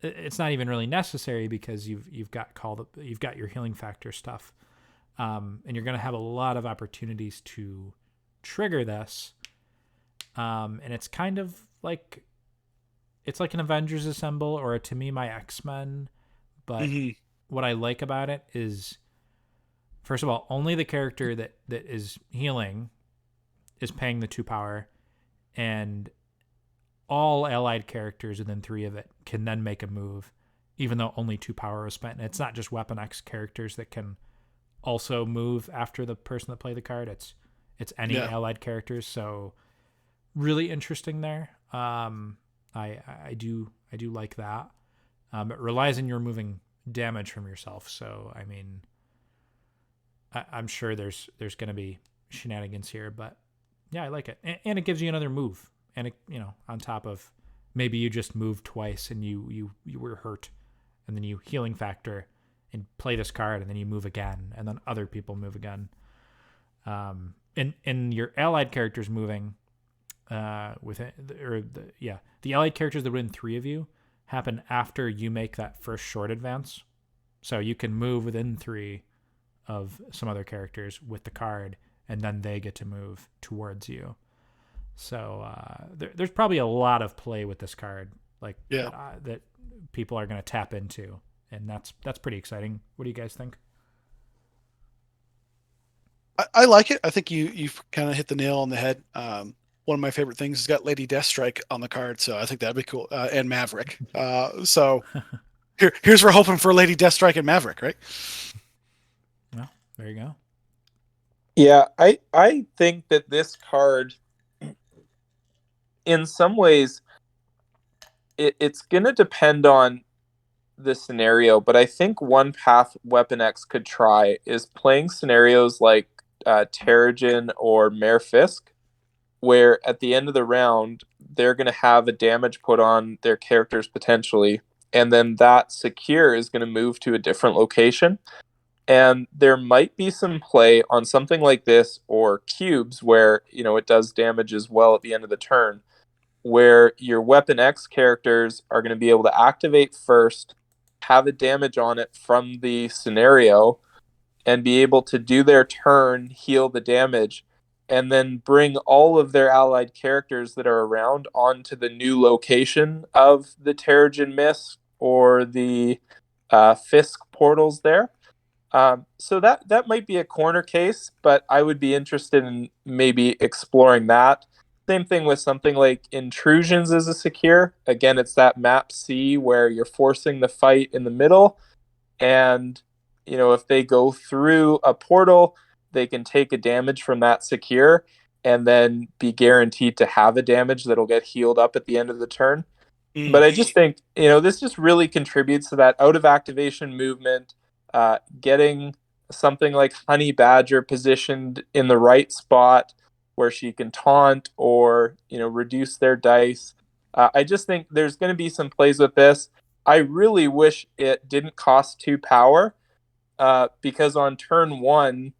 it's not even really necessary because you've got your healing factor stuff. And you're going to have a lot of opportunities to trigger this. And it's kind of like, it's like an Avengers Assemble or to me, my X-Men. But what I like about it is first of all, only the character that is healing is paying the 2 power, and all allied characters within 3 of it can then make a move, even though only 2 power was spent. And it's not just Weapon X characters that can also move after the person that played the card. It's any allied characters. So really interesting there. I do like that. It relies on you removing damage from yourself. So I mean, I'm sure there's going to be shenanigans here, but yeah, I like it, and it gives you another move, and it, on top of maybe you just moved twice and you were hurt, and then you healing factor and play this card, and then you move again, and then other people move again. And your allied characters moving the allied characters that within 3 of you happen after you make that first short advance. So you can move within 3 of some other characters with the card, and then they get to move towards you. So there's probably a lot of play with this card, that people are going to tap into, and that's pretty exciting. What do you guys think? I like it. I think you've kind of hit the nail on the head. One of my favorite things has got Lady Deathstrike on the card, so I think that'd be cool. And Maverick. So here's we're hoping for Lady Deathstrike and Maverick, right? Well, there you go. Yeah, I think that this card, in some ways, it's going to depend on the scenario, but I think one path Weapon X could try is playing scenarios like Terrigen or Mare Fisk, where at the end of the round, they're going to have a damage put on their characters potentially, and then that secure is going to move to a different location. And there might be some play on something like this, or cubes, where it does damage as well at the end of the turn, where your Weapon X characters are going to be able to activate first, have a damage on it from the scenario, and be able to do their turn, heal the damage, and then bring all of their allied characters that are around onto the new location of the Terrigen Mist or the Fisk portals there. So that might be a corner case, but I would be interested in maybe exploring that. Same thing with something like Intrusions as a secure. Again, it's that map C where you're forcing the fight in the middle, and if they go through a portal, they can take a damage from that secure and then be guaranteed to have a damage that'll get healed up at the end of the turn. But I just think, this just really contributes to that out of activation movement, getting something like Honey Badger positioned in the right spot where she can taunt or, reduce their dice. I just think there's going to be some plays with this. I really wish it didn't cost 2 power, because on turn 1,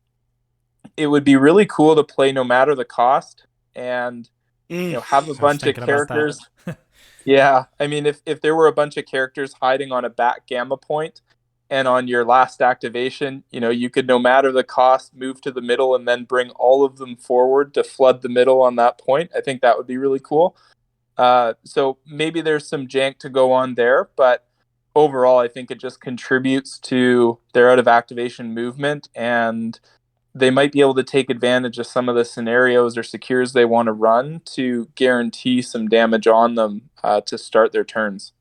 it would be really cool to play no matter the cost and have a bunch of characters. Yeah, I mean, if there were a bunch of characters hiding on a back gamma point, and on your last activation, you could, no matter the cost, move to the middle and then bring all of them forward to flood the middle on that point. I think that would be really cool. So maybe there's some jank to go on there, but overall, I think it just contributes to their out of activation movement, and they might be able to take advantage of some of the scenarios or secures they want to run to guarantee some damage on them to start their turns.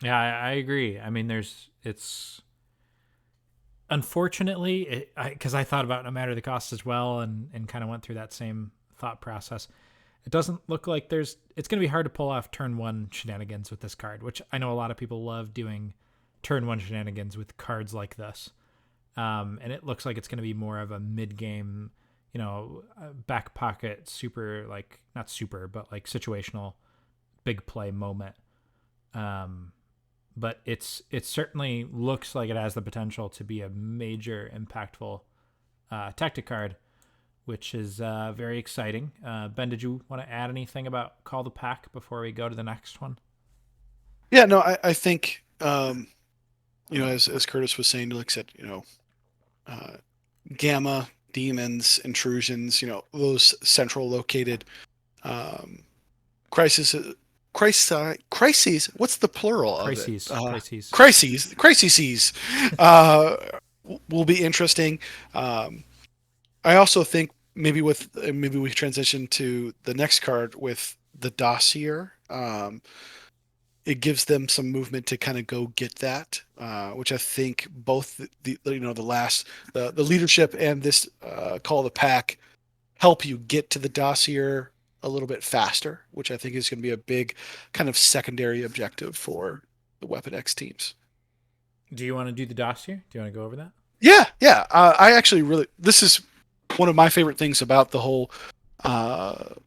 Yeah, I agree. I mean, it's unfortunately, because I thought about no matter the cost as well, and kind of went through that same thought process. It doesn't look like it's going to be hard to pull off turn 1 shenanigans with this card, which I know a lot of people love doing turn 1 shenanigans with cards like this. And it looks like it's going to be more of a mid-game, back pocket, super, like, not super, but like situational big play moment. But it certainly looks like it has the potential to be a major impactful tactic card, which is very exciting. Ben, did you want to add anything about Call the Pack before we go to the next one? Yeah, no, I think, as Kurtis was saying, like I said, Gamma, Demons, Intrusions, those central located crises. What's the plural Crises. of it? Crises. Crises. will be interesting. I also think maybe we transition to the next card with the Dossier. It gives them some movement to kind of go get that, which I think both the leadership and this Call of the Pack help you get to the Dossier a little bit faster, which I think is going to be a big kind of secondary objective for the Weapon X teams. Do you want to do the dossier? Do you want to go over that? Yeah. I actually this is one of my favorite things about the whole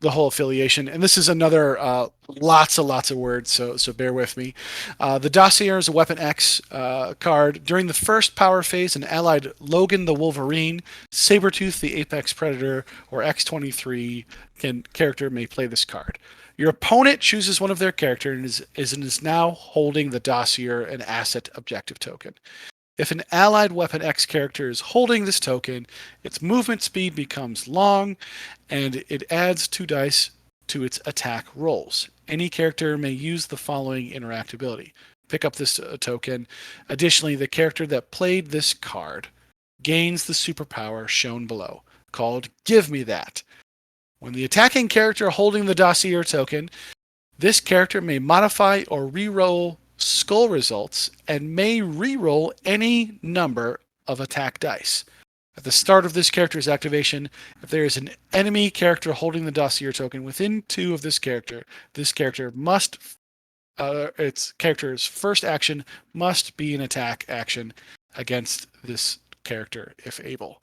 affiliation. And this is another lots of words, so bear with me. The Dossier is a Weapon X card. During the first power phase, an allied Logan the Wolverine, Sabretooth the Apex Predator, or X-23 character may play this card. Your opponent chooses one of their characters and is now holding the Dossier, an asset objective token. If an allied Weapon X character is holding this token, its movement speed becomes long, and it adds 2 dice to its attack rolls. Any character may use the following interactability. Pick up this token. Additionally, the character that played this card gains the superpower shown below, called Give Me That. When the attacking character holding the Dossier token, this character may modify or re-roll skull results and may re-roll any number of attack dice. At the start of this character's activation, if there is an enemy character holding the Dossier token within 2 of this character must its character's first action must be an attack action against this character if able.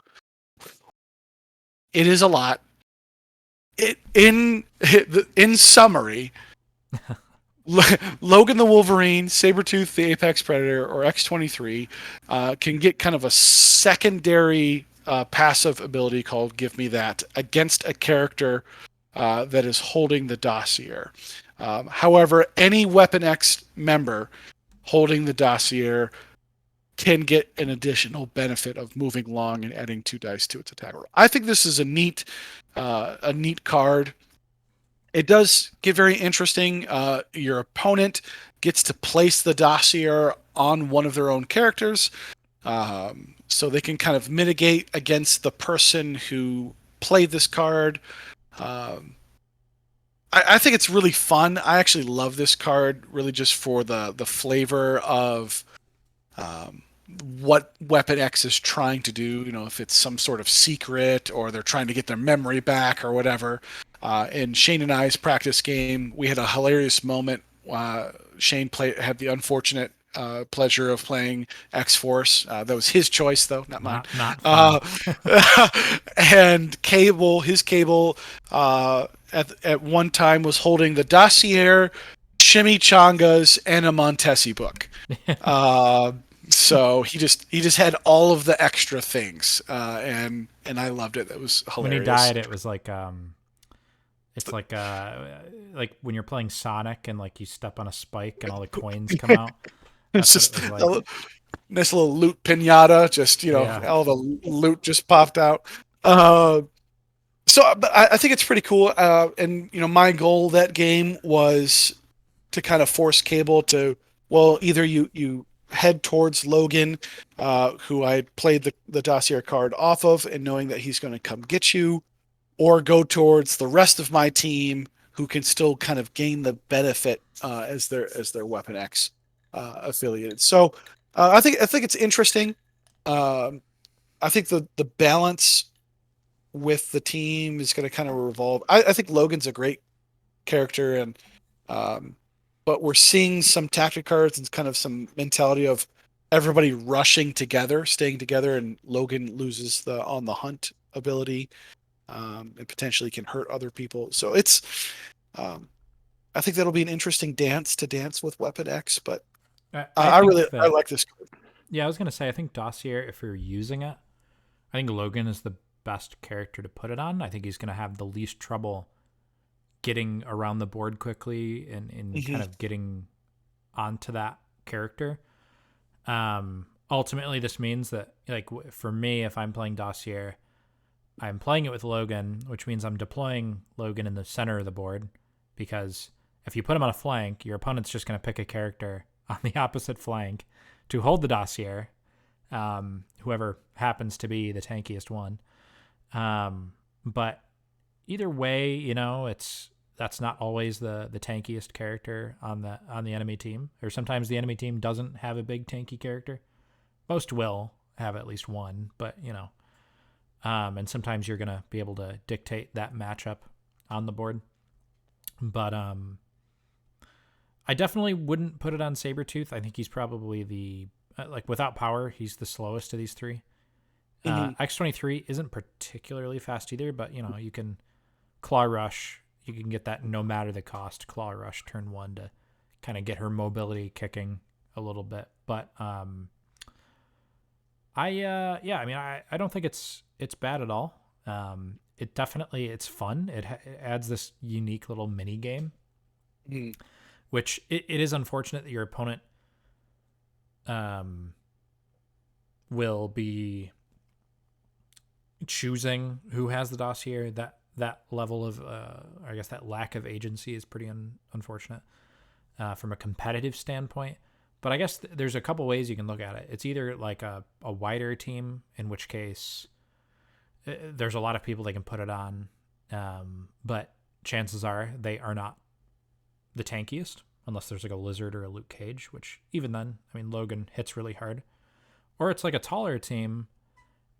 It is a lot. In summary, Logan the Wolverine, Sabretooth the Apex Predator, or X-23 can get kind of a secondary passive ability called Give Me That against a character that is holding the Dossier. However, any Weapon X member holding the Dossier can get an additional benefit of moving long and adding 2 dice to its attack roll. I think this is a neat card. It does get very interesting. Your opponent gets to place the Dossier on one of their own characters, so they can kind of mitigate against the person who played this card. I think it's really fun. I actually love this card, really just for the flavor of what Weapon X is trying to do. You know, if it's some sort of secret or they're trying to get their memory back or whatever. In Shane and I's practice game, we had a hilarious moment. Shane had the unfortunate pleasure of playing X-Force. That was his choice, though, not mine. And his Cable, at one time was holding the Dossier, Chimichangas, and a Montesi book. So he just had all of the extra things, and I loved it. It was hilarious. When he died, it was like it's like when you're playing Sonic and like you step on a spike and all the coins come out. It's just a nice little loot pinata. Just all the loot just popped out. So I think it's pretty cool. And my goal that game was to kind of force Cable to either you head towards Logan, who I played the Dossier card off of, and knowing that he's going to come get you, or go towards the rest of my team who can still kind of gain the benefit as their Weapon X affiliated. So I think it's interesting. I think the balance with the team is going to kind of revolve. I think Logan's a great character, and but we're seeing some tactic cards and kind of some mentality of everybody rushing together, staying together, and Logan loses the on the hunt ability, and potentially can hurt other people. So it's, I think that'll be an interesting dance with Weapon X. But I like this card. Yeah, I was gonna say I think Dossier, if you're using it, I think Logan is the best character to put it on. I think he's gonna have the least trouble getting around the board quickly and kind of getting onto that character. Ultimately, this means that, like, for me, if I'm playing Dossier, I'm playing it with Logan, which means I'm deploying Logan in the center of the board, because if you put him on a flank, your opponent's just going to pick a character on the opposite flank to hold the Dossier, whoever happens to be the tankiest one. But either way, you know, that's not always the tankiest character on the enemy team, or sometimes the enemy team doesn't have a big tanky character. Most will have at least one, but you know, and sometimes you're gonna be able to dictate that matchup on the board. But I definitely wouldn't put it on Sabretooth. I think he's probably the like without power, he's the slowest of these three. X-23 isn't particularly fast either, but you know, you can Claw Rush. You can get that no matter the cost. Claw Rush turn 1 to kind of get her mobility kicking a little bit. But I don't think it's bad at all. It's fun. It adds this unique little mini game, which it is unfortunate that your opponent will be choosing who has the dossier. That level of I guess that lack of agency is pretty unfortunate from a competitive standpoint. But I guess there's a couple ways you can look at it. It's either like a wider team, in which case there's a lot of people they can put it on, but chances are they are not the tankiest, unless there's like a Lizard or a Luke Cage, which even then, I mean, Logan hits really hard. Or it's like a taller team,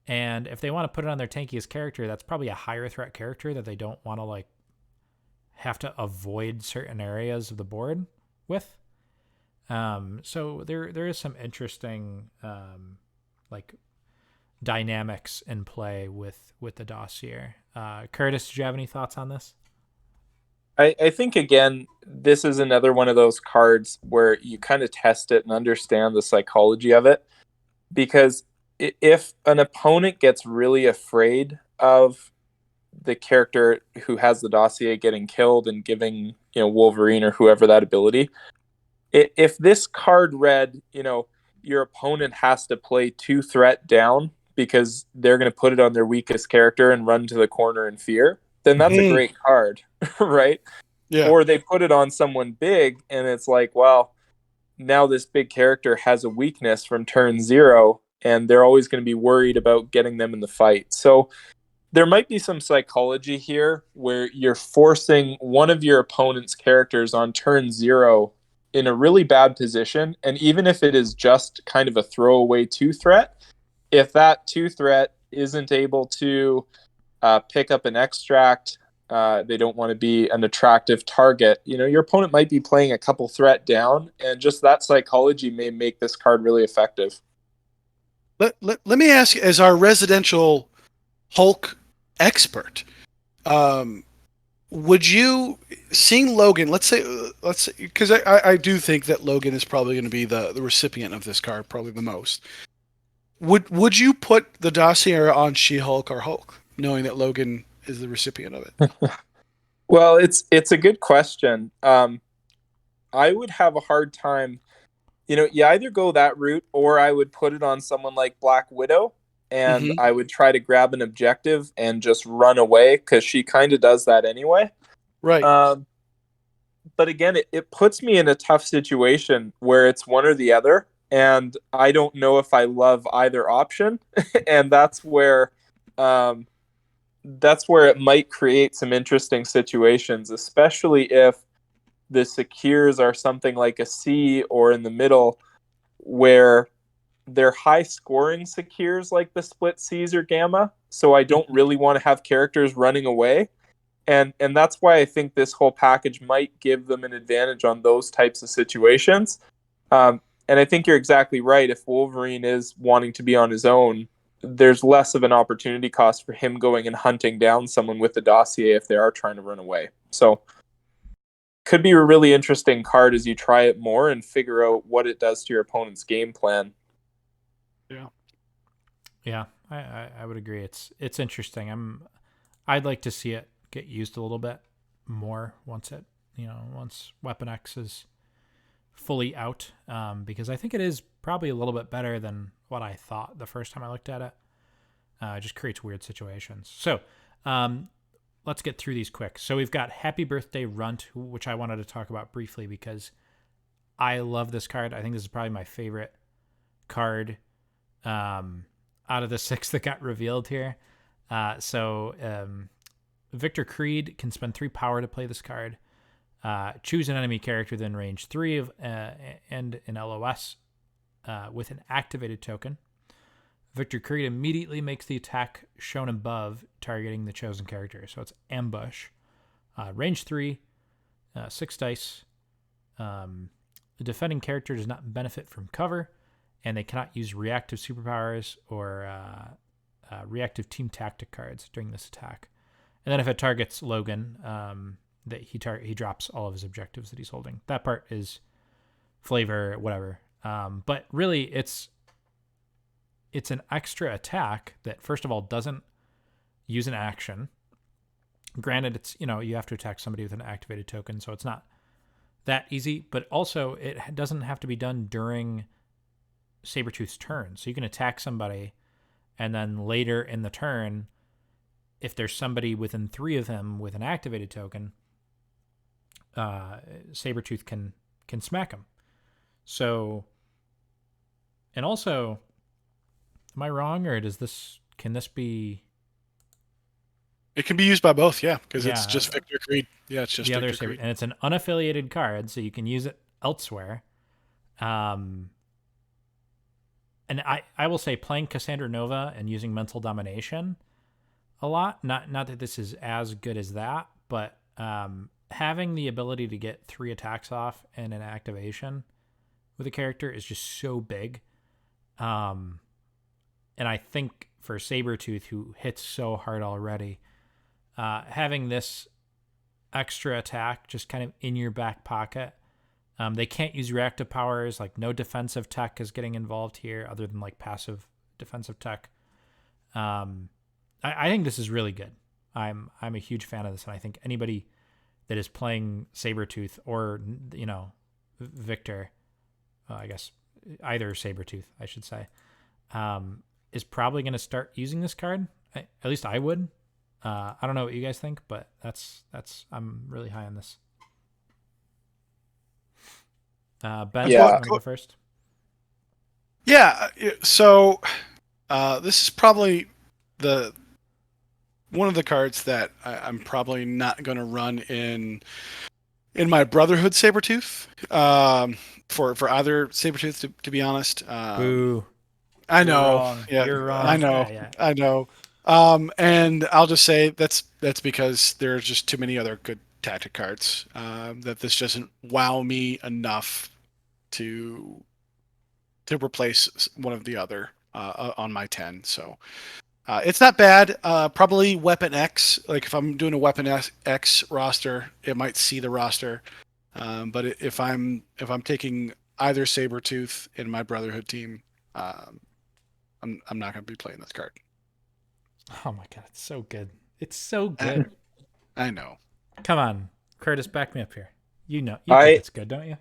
and if they want to put it on their tankiest character, that's probably a higher threat character that they don't want to like have to avoid certain areas of the board with. So there is some interesting like dynamics in play with the dossier. Kurtis, do you have any thoughts on this? I think, again, this is another one of those cards where you kind of test it and understand the psychology of it. Because if an opponent gets really afraid of the character who has the dossier getting killed and giving, you know, Wolverine or whoever that ability, if this card read, you know, your opponent has to play 2 threat down because they're going to put it on their weakest character and run to the corner in fear, then that's a great card, right? Yeah. Or they put it on someone big and it's like, well, now this big character has a weakness from turn 0 and they're always going to be worried about getting them in the fight. So there might be some psychology here where you're forcing one of your opponent's characters on turn 0 in a really bad position. And even if it is just kind of a throwaway 2 threat, if that 2 threat isn't able to pick up an extract, they don't want to be an attractive target, you know, your opponent might be playing a couple threat down, and just that psychology may make this card really effective. Let me ask you, as our residential Hulk expert, would you, seeing Logan, let's say, because I do think that Logan is probably going to be the recipient of this card, probably the most. Would you put the dossier on She-Hulk or Hulk, knowing that Logan is the recipient of it? Well, it's a good question. I would have a hard time, you know, you either go that route or I would put it on someone like Black Widow and I would try to grab an objective and just run away because she kind of does that anyway. Right. But again, it puts me in a tough situation where it's one or the other, and I don't know if I love either option. And that's where it might create some interesting situations, especially if the secures are something like a C or in the middle, where they're high scoring secures like the split C's or gamma. So I don't really want to have characters running away. And that's why I think this whole package might give them an advantage on those types of situations. And I think you're exactly right. If Wolverine is wanting to be on his own, there's less of an opportunity cost for him going and hunting down someone with the dossier if they are trying to run away. So could be a really interesting card as you try it more and figure out what it does to your opponent's game plan. Yeah, I would agree. It's interesting. I'd like to see it get used a little bit more once Weapon X is fully out, because I think it is probably a little bit better than what I thought the first time I looked at it. It just creates weird situations. So let's get through these quick. So we've got Happy Birthday Runt, which I wanted to talk about briefly because I love this card. I think this is probably my favorite card out of the 6 that got revealed here. Victor Creed can spend 3 power to play this card. Choose an enemy character within range 3 of and an LOS with an activated token. Victor Creed immediately makes the attack shown above, targeting the chosen character. So it's ambush. Range 3, 6 dice. The defending character does not benefit from cover, and they cannot use reactive superpowers or reactive team tactic cards during this attack. And then if it targets Logan, that he drops all of his objectives that he's holding. That part is flavor, whatever. But really, it's an extra attack that, first of all, doesn't use an action. Granted, it's, you have to attack somebody with an activated token, so it's not that easy. But also, it doesn't have to be done during Sabretooth's turn. So you can attack somebody, and then later in the turn, if there's somebody within 3 of him with an activated token, Sabretooth can smack him. So, and also, am I wrong, or can this be? It can be used by both, yeah, because it's just Victor Creed. Yeah, it's just the Victor other Creed. And it's an unaffiliated card, so you can use it elsewhere. And I will say, playing Cassandra Nova and using Mental Domination a lot, not that this is as good as that, but having the ability to get 3 attacks off and an activation with a character is just so big. And I think for Sabretooth, who hits so hard already, having this extra attack just kind of in your back pocket. They can't use reactive powers, like no defensive tech is getting involved here other than like passive defensive tech. I think this is really good. I'm a huge fan of this, and I think anybody that is playing Sabretooth or, Victor, I guess either Sabretooth, I should say, is probably going to start using this card. At least I would. I don't know what you guys think, but that's I'm really high on this. Ben, you want to go first? Yeah, so this is probably one of the cards that I'm probably not going to run in my Brotherhood Sabretooth, for either Sabretooth, to be honest. Boo. I know. You're wrong. Yeah, You're wrong. I know. Yeah. I know. And I'll just say that's because there's just too many other good tactic cards that this doesn't wow me enough to replace one of the other on my 10. So it's not bad. Probably Weapon X. Like if I'm doing a Weapon X roster, it might see the roster. But if I'm taking either Sabretooth in my Brotherhood team, I'm not going to be playing this card. Oh my god, it's so good. It's so good. I know. Come on, Curtis, back me up here. You think it's good, don't you?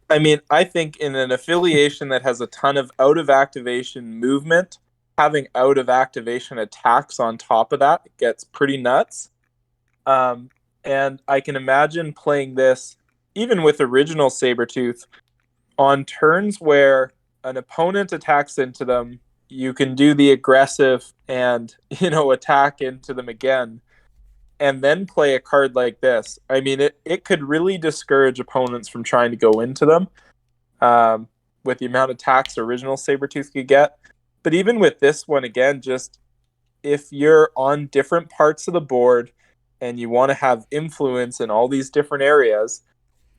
I mean, I think in an affiliation that has a ton of out of activation movement, having out of activation attacks on top of that gets pretty nuts. And I can imagine playing this even with original Sabretooth on turns where an opponent attacks into them. You can do the aggressive and, attack into them again, and then play a card like this. I mean, it could really discourage opponents from trying to go into them with the amount of attacks original Sabretooth could get. But even with this one, again, just if you're on different parts of the board and you want to have influence in all these different areas,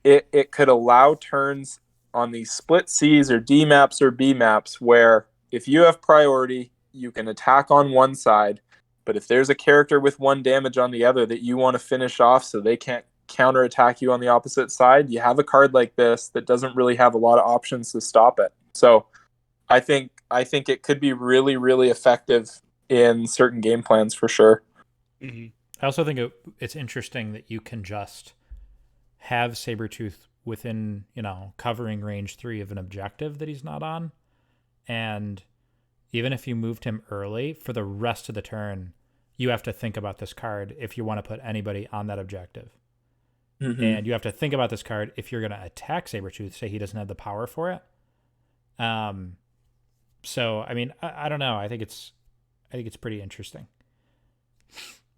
it could allow turns on these split Cs or D maps or B maps where if you have priority, you can attack on one side, but if there's a character with 1 damage on the other that you want to finish off so they can't counterattack you on the opposite side, you have a card like this that doesn't really have a lot of options to stop it. So I think it could be really, really effective in certain game plans for sure. Mm-hmm. I also think it's interesting that you can just have Sabretooth within, covering range 3 of an objective that he's not on. And even if you moved him early, for the rest of the turn, you have to think about this card if you want to put anybody on that objective. Mm-hmm. And you have to think about this card if you're going to attack Sabretooth, say he doesn't have the power for it. So I mean, I don't know. I think it's pretty interesting.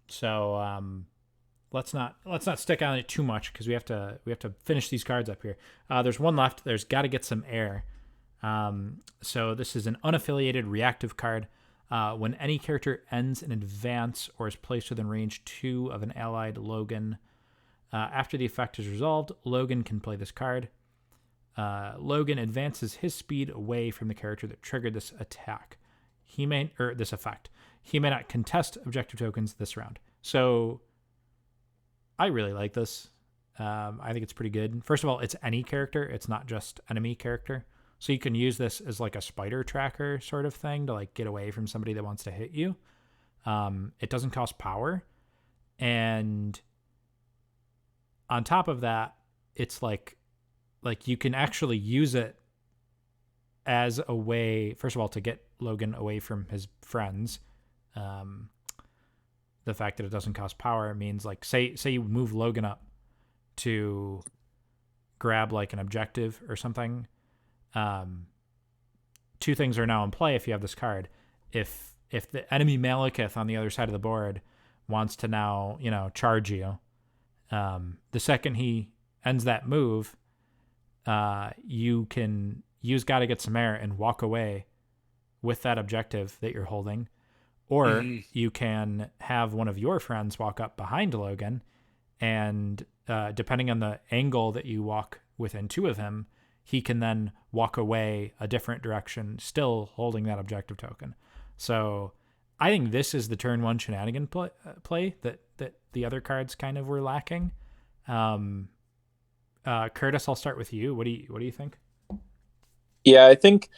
So let's not stick on it too much because we have to finish these cards up here. There's one left. There's got to get some air. So this is an unaffiliated reactive card. When any character ends an advance or is placed within range 2 of an allied Logan, after the effect is resolved, Logan can play this card. Logan advances his speed away from the character that triggered this attack. This effect. He may not contest objective tokens this round. So I really like this. I think it's pretty good. First of all, it's any character. It's not just enemy character. So you can use this as like a spider tracker sort of thing to like get away from somebody that wants to hit you. It doesn't cost power. And on top of that, it's like you can actually use it as a way, first of all, to get Logan away from his friends. The fact that it doesn't cost power means like, say you move Logan up to grab like an objective or something. Two things are now in play if you have this card. If the enemy Malekith on the other side of the board wants to now, charge you, the second he ends that move, you can use Gotta Get Some Air and walk away with that objective that you're holding. Or you can have one of your friends walk up behind Logan, and depending on the angle that you walk within 2 of him, he can then walk away a different direction, still holding that objective token. So I think this is the turn 1 shenanigan play that the other cards kind of were lacking. Kurtis, I'll start with you. What do you think? Yeah, I think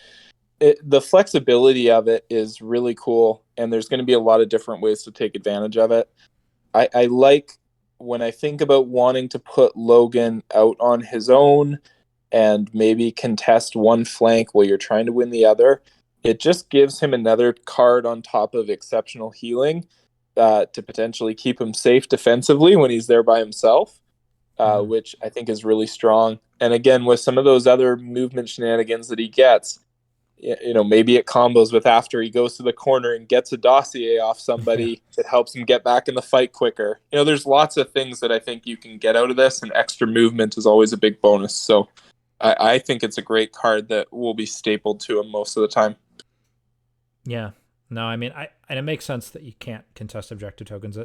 the flexibility of it is really cool, and there's going to be a lot of different ways to take advantage of it. I like when I think about wanting to put Logan out on his own and maybe contest one flank while you're trying to win the other. It just gives him another card on top of exceptional healing to potentially keep him safe defensively when he's there by himself, which I think is really strong. And again, with some of those other movement shenanigans that he gets, maybe it combos with after he goes to the corner and gets a dossier off somebody that helps him get back in the fight quicker. There's lots of things that I think you can get out of this, and extra movement is always a big bonus. So I think it's a great card that will be stapled to him most of the time. Yeah. No, I mean, and it makes sense that you can't contest objective tokens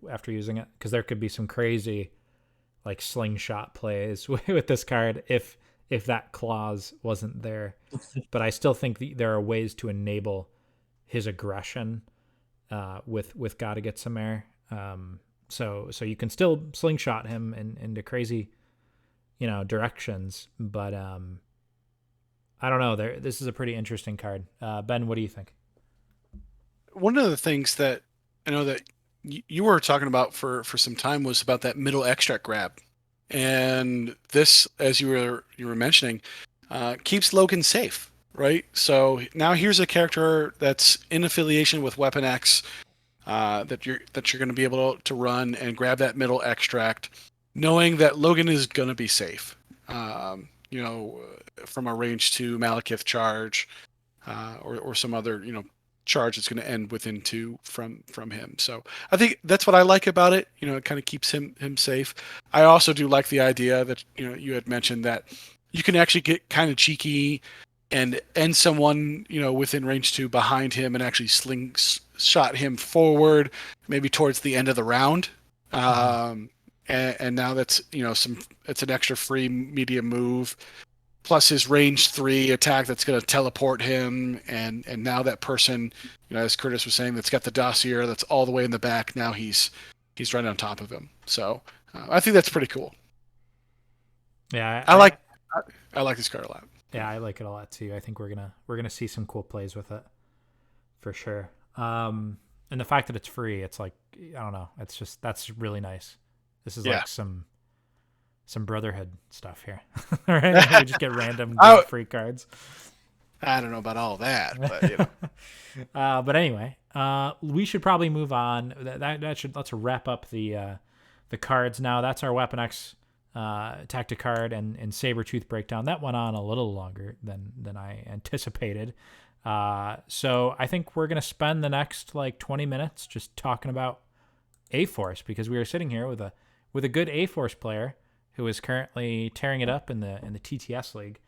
after using it, because there could be some crazy like slingshot plays with this card if that clause wasn't there. But I still think there are ways to enable his aggression with Gotta Get Some Air. So you can still slingshot him into crazy, directions. But I don't know. This is a pretty interesting card. Ben, what do you think? One of the things that I know that you were talking about for some time was about that middle extract grab. And this, as you were mentioning, keeps Logan safe, right? So now here's a character that's in affiliation with Weapon X that you're going to be able to run and grab that middle extract, knowing that Logan is going to be safe. From a range 2 Malekith charge, or some other charge that's going to end within 2 from him. So I think that's what I like about it. It kind of keeps him safe. I also do like the idea that you had mentioned that you can actually get kind of cheeky and end someone within range 2 behind him and actually slingshot him forward, maybe towards the end of the round. And now that's it's an extra free medium move, plus his range 3 attack that's going to teleport him, and now that person, as Kurtis was saying, that's got the dossier that's all the way in the back. Now he's right on top of him. So I think that's pretty cool. Yeah, I like this card a lot. Yeah, I like it a lot too. I think we're gonna see some cool plays with it for sure. And the fact that it's free, it's like, I don't know, that's really nice. This is like some Brotherhood stuff here. Right? We just get random free cards. I don't know about all that, but but anyway, we should probably move on. Let's wrap up the cards now. That's our Weapon X tactic card and Sabretooth breakdown. That went on a little longer than I anticipated. So I think we're gonna spend the next like 20 minutes just talking about A-Force, because we are sitting here with a good A-Force player who is currently tearing it up in the TTS league.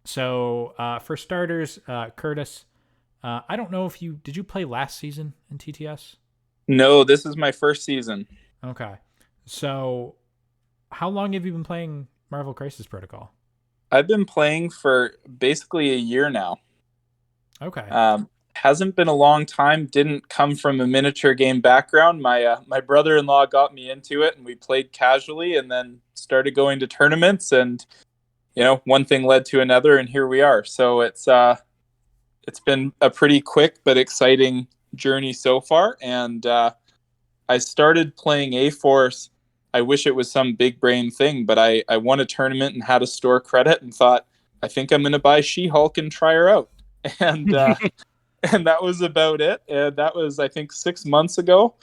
So for starters, Kurtis, I don't know if did you play last season in TTS? No, this is my first season. Okay. So how long have you been playing Marvel Crisis Protocol? I've been playing for basically a year now. Okay. Hasn't been a long time. Didn't come from a miniature game background. My brother-in-law got me into it, and we played casually, and then started going to tournaments, and one thing led to another, and here we are. So it's been a pretty quick but exciting journey so far, and I started playing A-Force. I wish it was some big brain thing, but I won a tournament and had a store credit and thought, I think I'm going to buy She-Hulk and try her out. And and that was about it. And that was, I think, 6 months ago.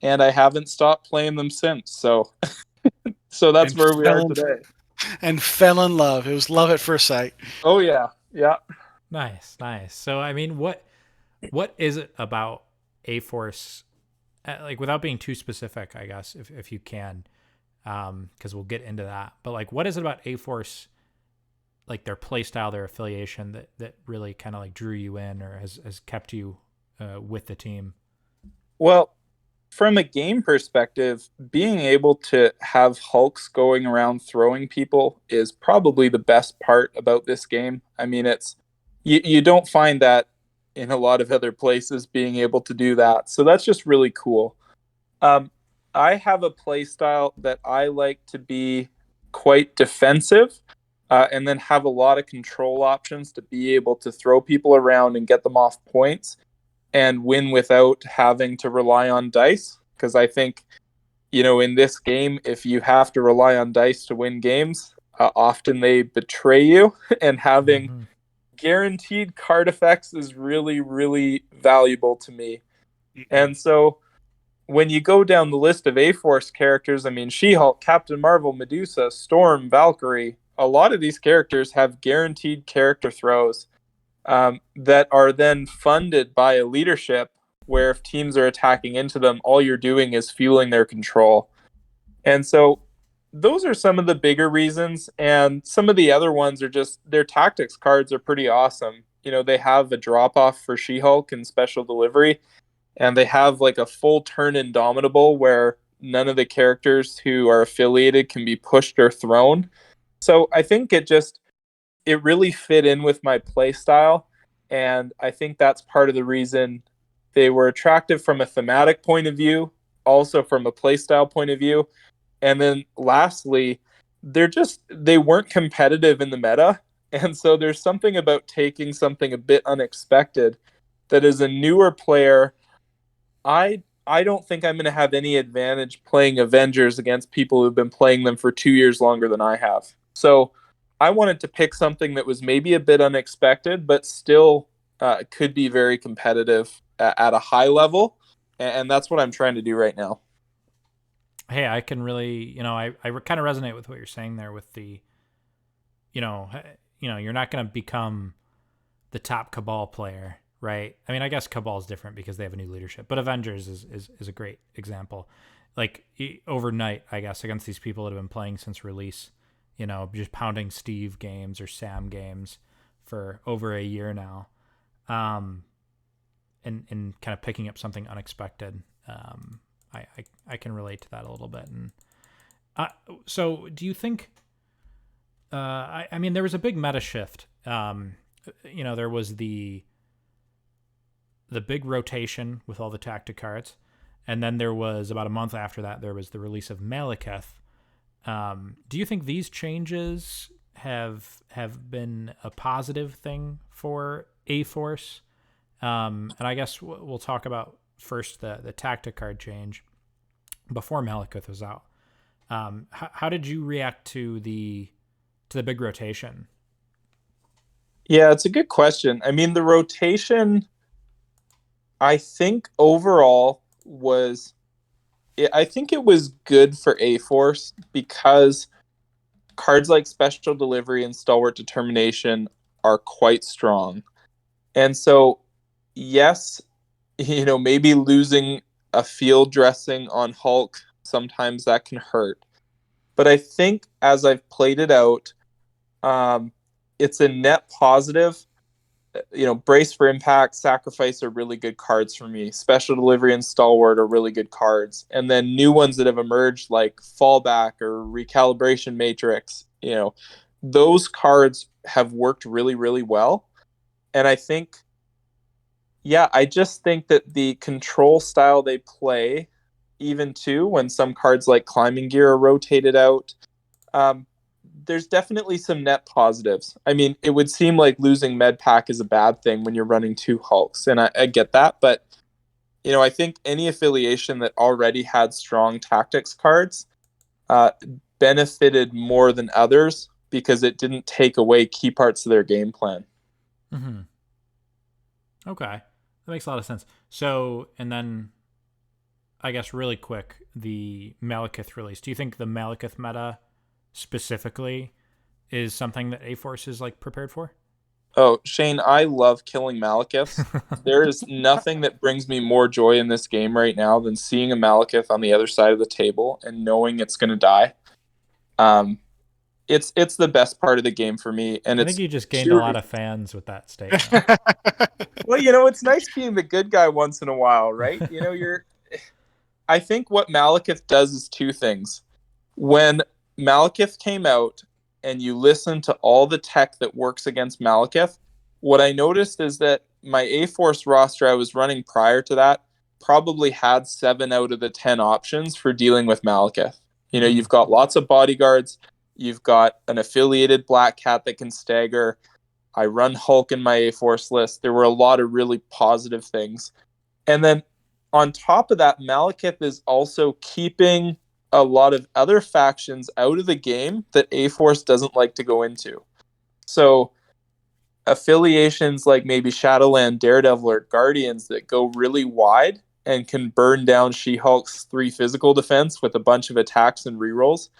And I haven't stopped playing them since. So that's where we are today. And fell in love. It was love at first sight. Oh, yeah. Yeah. Nice. So, I mean, what is it about A-Force, like without being too specific, I guess, if you can, because we'll get into that. But like, what is it about A-Force, like their play style, their affiliation, that really kind of like drew you in or has kept you with the team? Well, from a game perspective, being able to have Hulks going around throwing people is probably the best part about this game. I mean, it's you don't find that in a lot of other places, being able to do that. So that's just really cool. I have a play style that I like to be quite defensive, and then have a lot of control options to be able to throw people around and get them off points and win without having to rely on dice. Because I think, in this game, if you have to rely on dice to win games, often they betray you, and having guaranteed card effects is really, really valuable to me. And so when you go down the list of A-Force characters, I mean, She-Hulk, Captain Marvel, Medusa, Storm, Valkyrie, a lot of these characters have guaranteed character throws that are then funded by a leadership, where if teams are attacking into them, all you're doing is fueling their control. And so those are some of the bigger reasons, and some of the other ones are just their tactics cards are pretty awesome. They have a drop-off for She-Hulk and special delivery, and they have like a full turn Indomitable where none of the characters who are affiliated can be pushed or thrown. So I think it really fit in with my play style, and I think that's part of the reason they were attractive from a thematic point of view, also from a play style point of view. And then lastly, they weren't competitive in the meta. And so there's something about taking something a bit unexpected that, as a newer player, I don't think I'm going to have any advantage playing Avengers against people who've been playing them for 2 years longer than I have. So I wanted to pick something that was maybe a bit unexpected, but still could be very competitive at a high level. And that's what I'm trying to do right now. Hey, I can really, I kind of resonate with what you're saying there with the, you're not going to become the top Cabal player, right? I mean, I guess Cabal is different because they have a new leadership, but Avengers is a great example. Like overnight, I guess, against these people that have been playing since release, just pounding Steve games or Sam games for over a year now, and kind of picking up something unexpected. I can relate to that a little bit. And so do you think, I mean, there was a big meta shift. There was the big rotation with all the tactic cards. And then there was, about a month after that, there was the release of Malekith. Do you think these changes have been a positive thing for A-Force? And I guess we'll talk about first the tactic card change before Malekith was out. How did you react to the big rotation? Yeah, it's a good question. I mean, the rotation, I think overall I think it was good for A-Force, because cards like Special Delivery and Stalwart Determination are quite strong. And so, yes, maybe losing a field dressing on Hulk, sometimes that can hurt. But I think as I've played it out, it's a net positive. Brace for Impact, Sacrifice are really good cards for me. Special Delivery and Stalwart are really good cards. And then new ones that have emerged like Fallback or Recalibration Matrix, those cards have worked really, really well. And I think, I just think that the control style they play, even too, when some cards like Climbing Gear are rotated out, there's definitely some net positives. I mean, it would seem like losing MedPack is a bad thing when you're running 2 Hulks, and I get that, but I think any affiliation that already had strong tactics cards benefited more than others because it didn't take away key parts of their game plan. Mm-hmm. Okay, that makes a lot of sense. So, and then I guess really quick, the Malekith release. Do you think the Malekith meta specifically is something that A-Force is like prepared for? Oh, Shane, I love killing Malekiths. There is nothing that brings me more joy in this game right now than seeing a Malekith on the other side of the table and knowing it's going to die. It's the best part of the game for me, and I it's think you just gained a lot of fans with that statement. Well, it's nice being the good guy once in a while, right? I think what Malekith does is 2 things. When Malekith came out and you listen to all the tech that works against Malekith, what I noticed is that my A-Force roster I was running prior to that probably had 7 out of the 10 options for dealing with Malekith. You've got lots of bodyguards. You've got an affiliated Black Cat that can stagger. I run Hulk in my A-Force list. There were a lot of really positive things. And then on top of that, Malekith is also keeping a lot of other factions out of the game that A-Force doesn't like to go into. So affiliations like maybe Shadowland, Daredevil, or Guardians that go really wide and can burn down She-Hulk's 3 physical defense with a bunch of attacks and rerolls.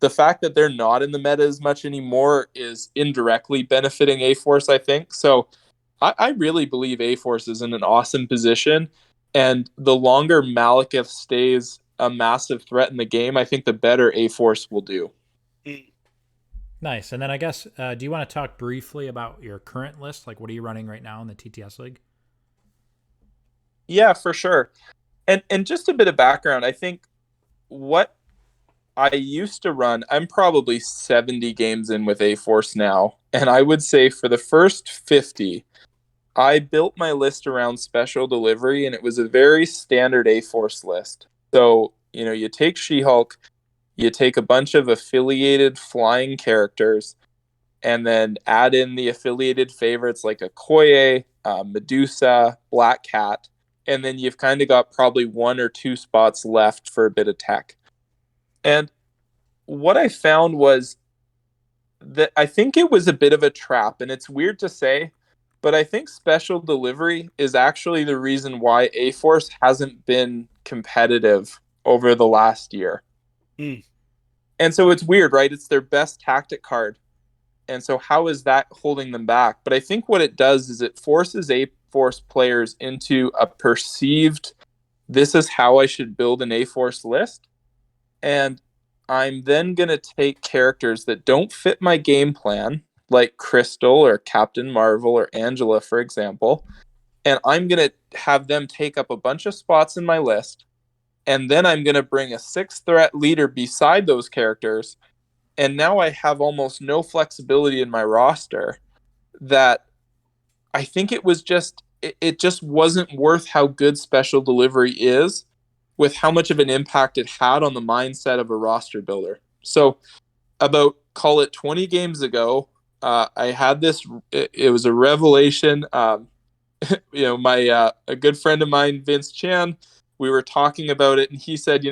The fact that they're not in the meta as much anymore is indirectly benefiting A-Force, I think. So I really believe A-Force is in an awesome position. And the longer Malekith stays a massive threat in the game, I think the better A-Force will do. Nice. And then I guess, do you want to talk briefly about your current list? Like, what are you running right now in the TTS League? Yeah, for sure. And just a bit of background, I think what I used to run, I'm probably 70 games in with A-Force now. And I would say for the first 50, I built my list around Special Delivery, and it was a very standard A-Force list. So, you take She-Hulk, you take a bunch of affiliated flying characters, and then add in the affiliated favorites like Okoye, Medusa, Black Cat, and then you've kind of got probably 1 or 2 spots left for a bit of tech. And what I found was that I think it was a bit of a trap, and it's weird to say, but I think Special Delivery is actually the reason why A-Force hasn't been competitive over the last year. And so it's weird, right? It's their best tactic card. And so how is that holding them back? But I think what it does is it forces A-Force players into a perceived, this is how I should build an A-Force list. And I'm then going to take characters that don't fit my game plan, like Crystal or Captain Marvel or Angela, for example, and I'm going to have them take up a bunch of spots in my list, and then I'm going to bring a 6-threat leader beside those characters, and now I have almost no flexibility in my roster. That I think it was just, it just wasn't worth how good Special Delivery is with how much of an impact it had on the mindset of a roster builder. So about, call it 20 games ago, I had this, it was a revelation. My a good friend of mine, Vince Chan, we were talking about it, and he said,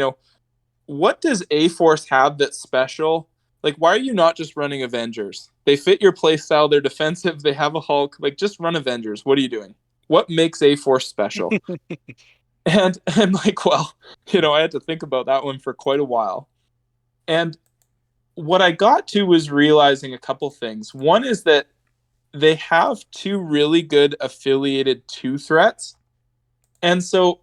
what does A-Force have that's special? Like, why are you not just running Avengers? They fit your play style, they're defensive, they have a Hulk. Like, just run Avengers. What are you doing? What makes A-Force special? And I'm like, well, I had to think about that one for quite a while. And what I got to was realizing a couple things. One is that they have two really good affiliated 2 threats. And so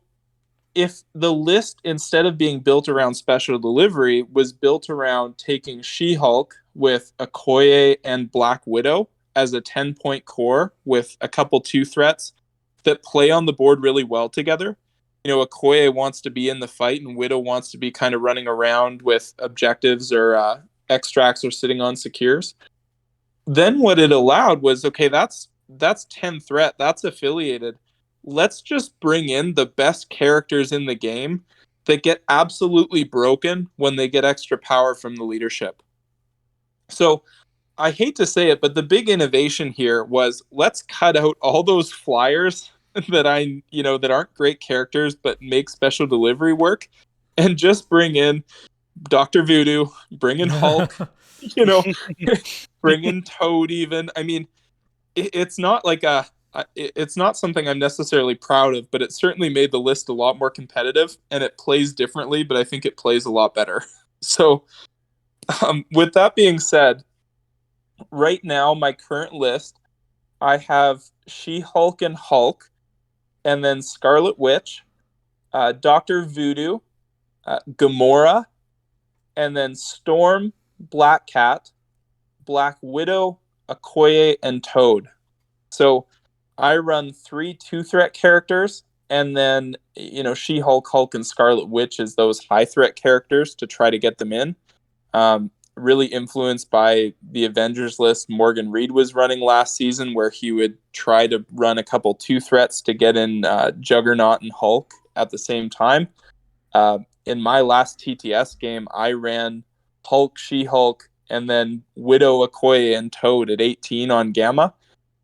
if the list, instead of being built around special delivery, was built around taking She-Hulk with Okoye and Black Widow as a 10-point core with a couple 2 threats that play on the board really well together. Okoye wants to be in the fight and Widow wants to be kind of running around with objectives or extracts or sitting on secures. Then what it allowed was, okay, that's 10 threat, that's affiliated. Let's just bring in the best characters in the game that get absolutely broken when they get extra power from the leadership. So I hate to say it, but the big innovation here was, let's cut out all those flyers that aren't great characters but make special delivery work, and just bring in Dr. Voodoo, bring in Hulk, bring in Toad even. I mean, it's not like it's not something I'm necessarily proud of, but it certainly made the list a lot more competitive, and it plays differently, but I think it plays a lot better. So with that being said, right now, my current list, I have She-Hulk and Hulk, and then Scarlet Witch, Dr. Voodoo, Gamora, and then Storm, Black Cat, Black Widow, Okoye, and Toad. So I run 3 2-threat characters, and then, She-Hulk, Hulk, and Scarlet Witch as those high-threat characters to try to get them in. Really influenced by the Avengers list Morgan Reed was running last season, where he would try to run a couple 2 threats to get in Juggernaut and Hulk at the same time. In my last TTS game, I ran Hulk, She-Hulk, and then Widow, Okoye, and Toad at 18 on Gamma,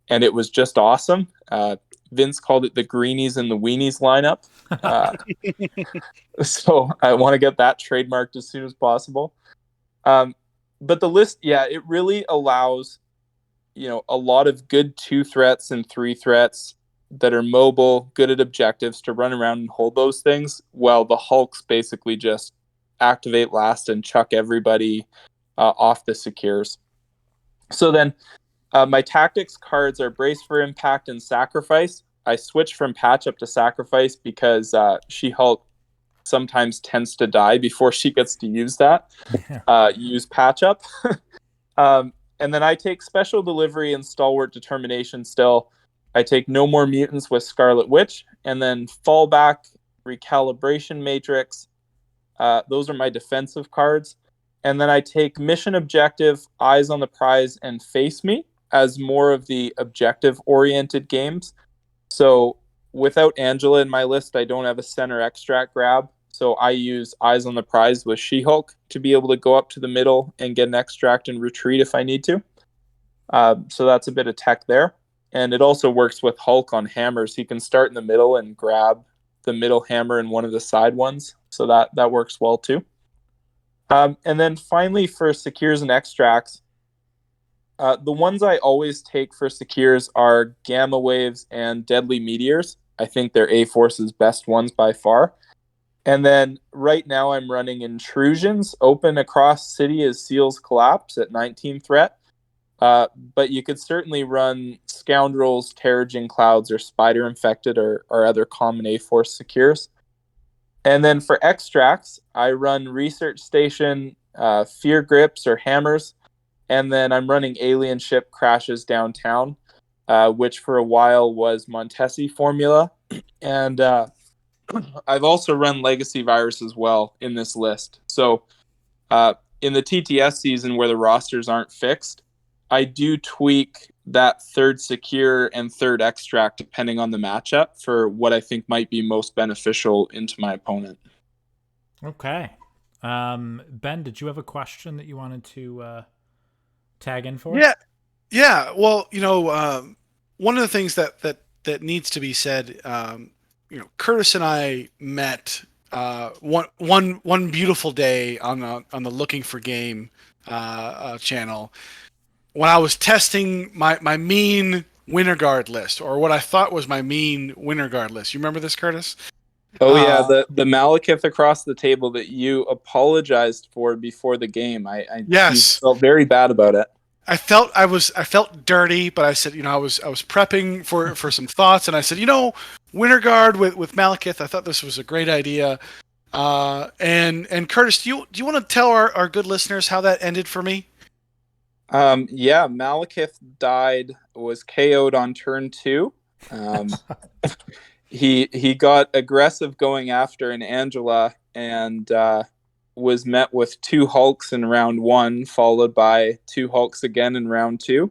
and it was just awesome. Vince called it the Greenies and the Weenies lineup. So I want to get that trademarked as soon as possible. But the list, it really allows, a lot of good 2 threats and 3 threats that are mobile, good at objectives, to run around and hold those things, while the Hulks basically just activate last and chuck everybody off the secures. So then my tactics cards are Brace for Impact and Sacrifice. I switched from Patch Up to Sacrifice because She-Hulk sometimes tends to die before she gets to use that. Use Patch Up. And then I take Special Delivery and Stalwart Determination still. I take No More Mutants with Scarlet Witch, and then Fallback, Recalibration Matrix. Those are my defensive cards. And then I take Mission Objective, Eyes on the Prize, and Face Me as more of the objective-oriented games. So without Angela in my list, I don't have a center extract grab. So I use Eyes on the Prize with She-Hulk to be able to go up to the middle and get an extract and retreat if I need to. So that's a bit of tech there. And it also works with Hulk on hammers. He can start in the middle and grab the middle hammer and one of the side ones. So that works well too. And then finally for secures and extracts, the ones I always take for secures are Gamma Waves and Deadly Meteors. I think they're A-Force's best ones by far. And then right now I'm running Intrusions, open across city as Seals Collapse at 19 threat. But you could certainly run Scoundrels, Terrigen Clouds, or Spider Infected, or other common A-Force secures. And then for extracts, I run Research Station, Fear Grips, or Hammers. And then I'm running Alien Ship Crashes Downtown, which for a while was Montesi formula. And I've also run Legacy Virus as well in this list. So in the TTS season where the rosters aren't fixed, I do tweak that third secure and third extract depending on the matchup for what I think might be most beneficial into my opponent. Okay. Ben, did you have a question that you wanted to tag in for? Yeah. Well, one of the things that needs to be said, Kurtis and I met one beautiful day on the Looking for Game channel when I was testing my mean winter guard list, or what I thought was my mean winter guard list. You remember this, Kurtis? Oh yeah, the Malekith across the table that you apologized for before the game. I yes, felt very bad about it. I felt dirty, but I said, I was prepping for some thoughts, and I said, Winter Guard with Malekith. I thought this was a great idea. And Curtis, do you want to tell our good listeners how that ended for me? Yeah, Malekith was KO'd on turn 2. He got aggressive going after an Angela and was met with 2 Hulks in round 1, followed by 2 Hulks again in round 2.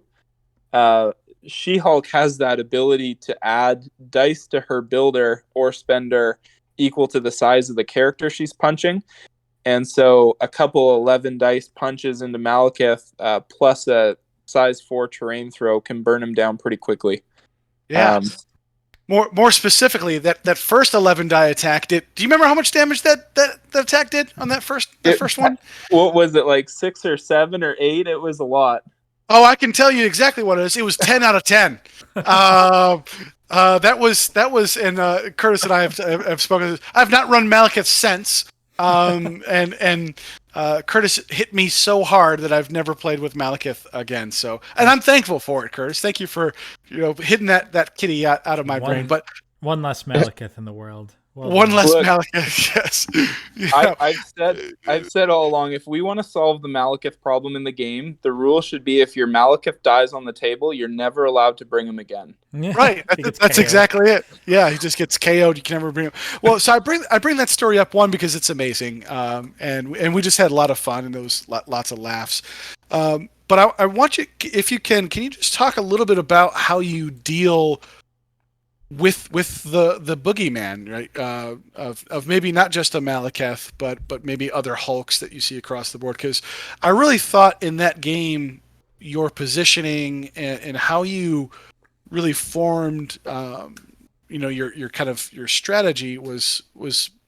She-Hulk has that ability to add dice to her builder or spender equal to the size of the character she's punching. And so a couple 11 dice punches into Malekith plus a size 4 terrain throw can burn him down pretty quickly. Yeah. More specifically, that first 11 die attack did. Do you remember how much damage that attack did on that first one? What was it, like 6 or 7 or 8? It was a lot. Oh, I can tell you exactly what it is. It was 10 out of 10. That was, and Curtis and I have spoken. I've not run Malekith since. And Curtis hit me so hard that I've never played with Malekith again. So, and I'm thankful for it, Curtis. Thank you for hitting that kitty out of my brain. But one less Malekith in the world. Well, one less Malekith. Yes. Yeah. I've said all along, if we want to solve the Malekith problem in the game, the rule should be if your Malekith dies on the table, you're never allowed to bring him again. Right. That's exactly it. Yeah, he just gets KO'd. You can never bring him. Well, so I bring that story up, one, because it's amazing, and we just had a lot of fun and there was lots of laughs. But I want you, if you can you just talk a little bit about how you deal with the boogeyman, right? Of maybe not just a Malekith, but maybe other Hulks that you see across the board. Because I really thought in that game, your positioning and how you really formed, your kind of your strategy was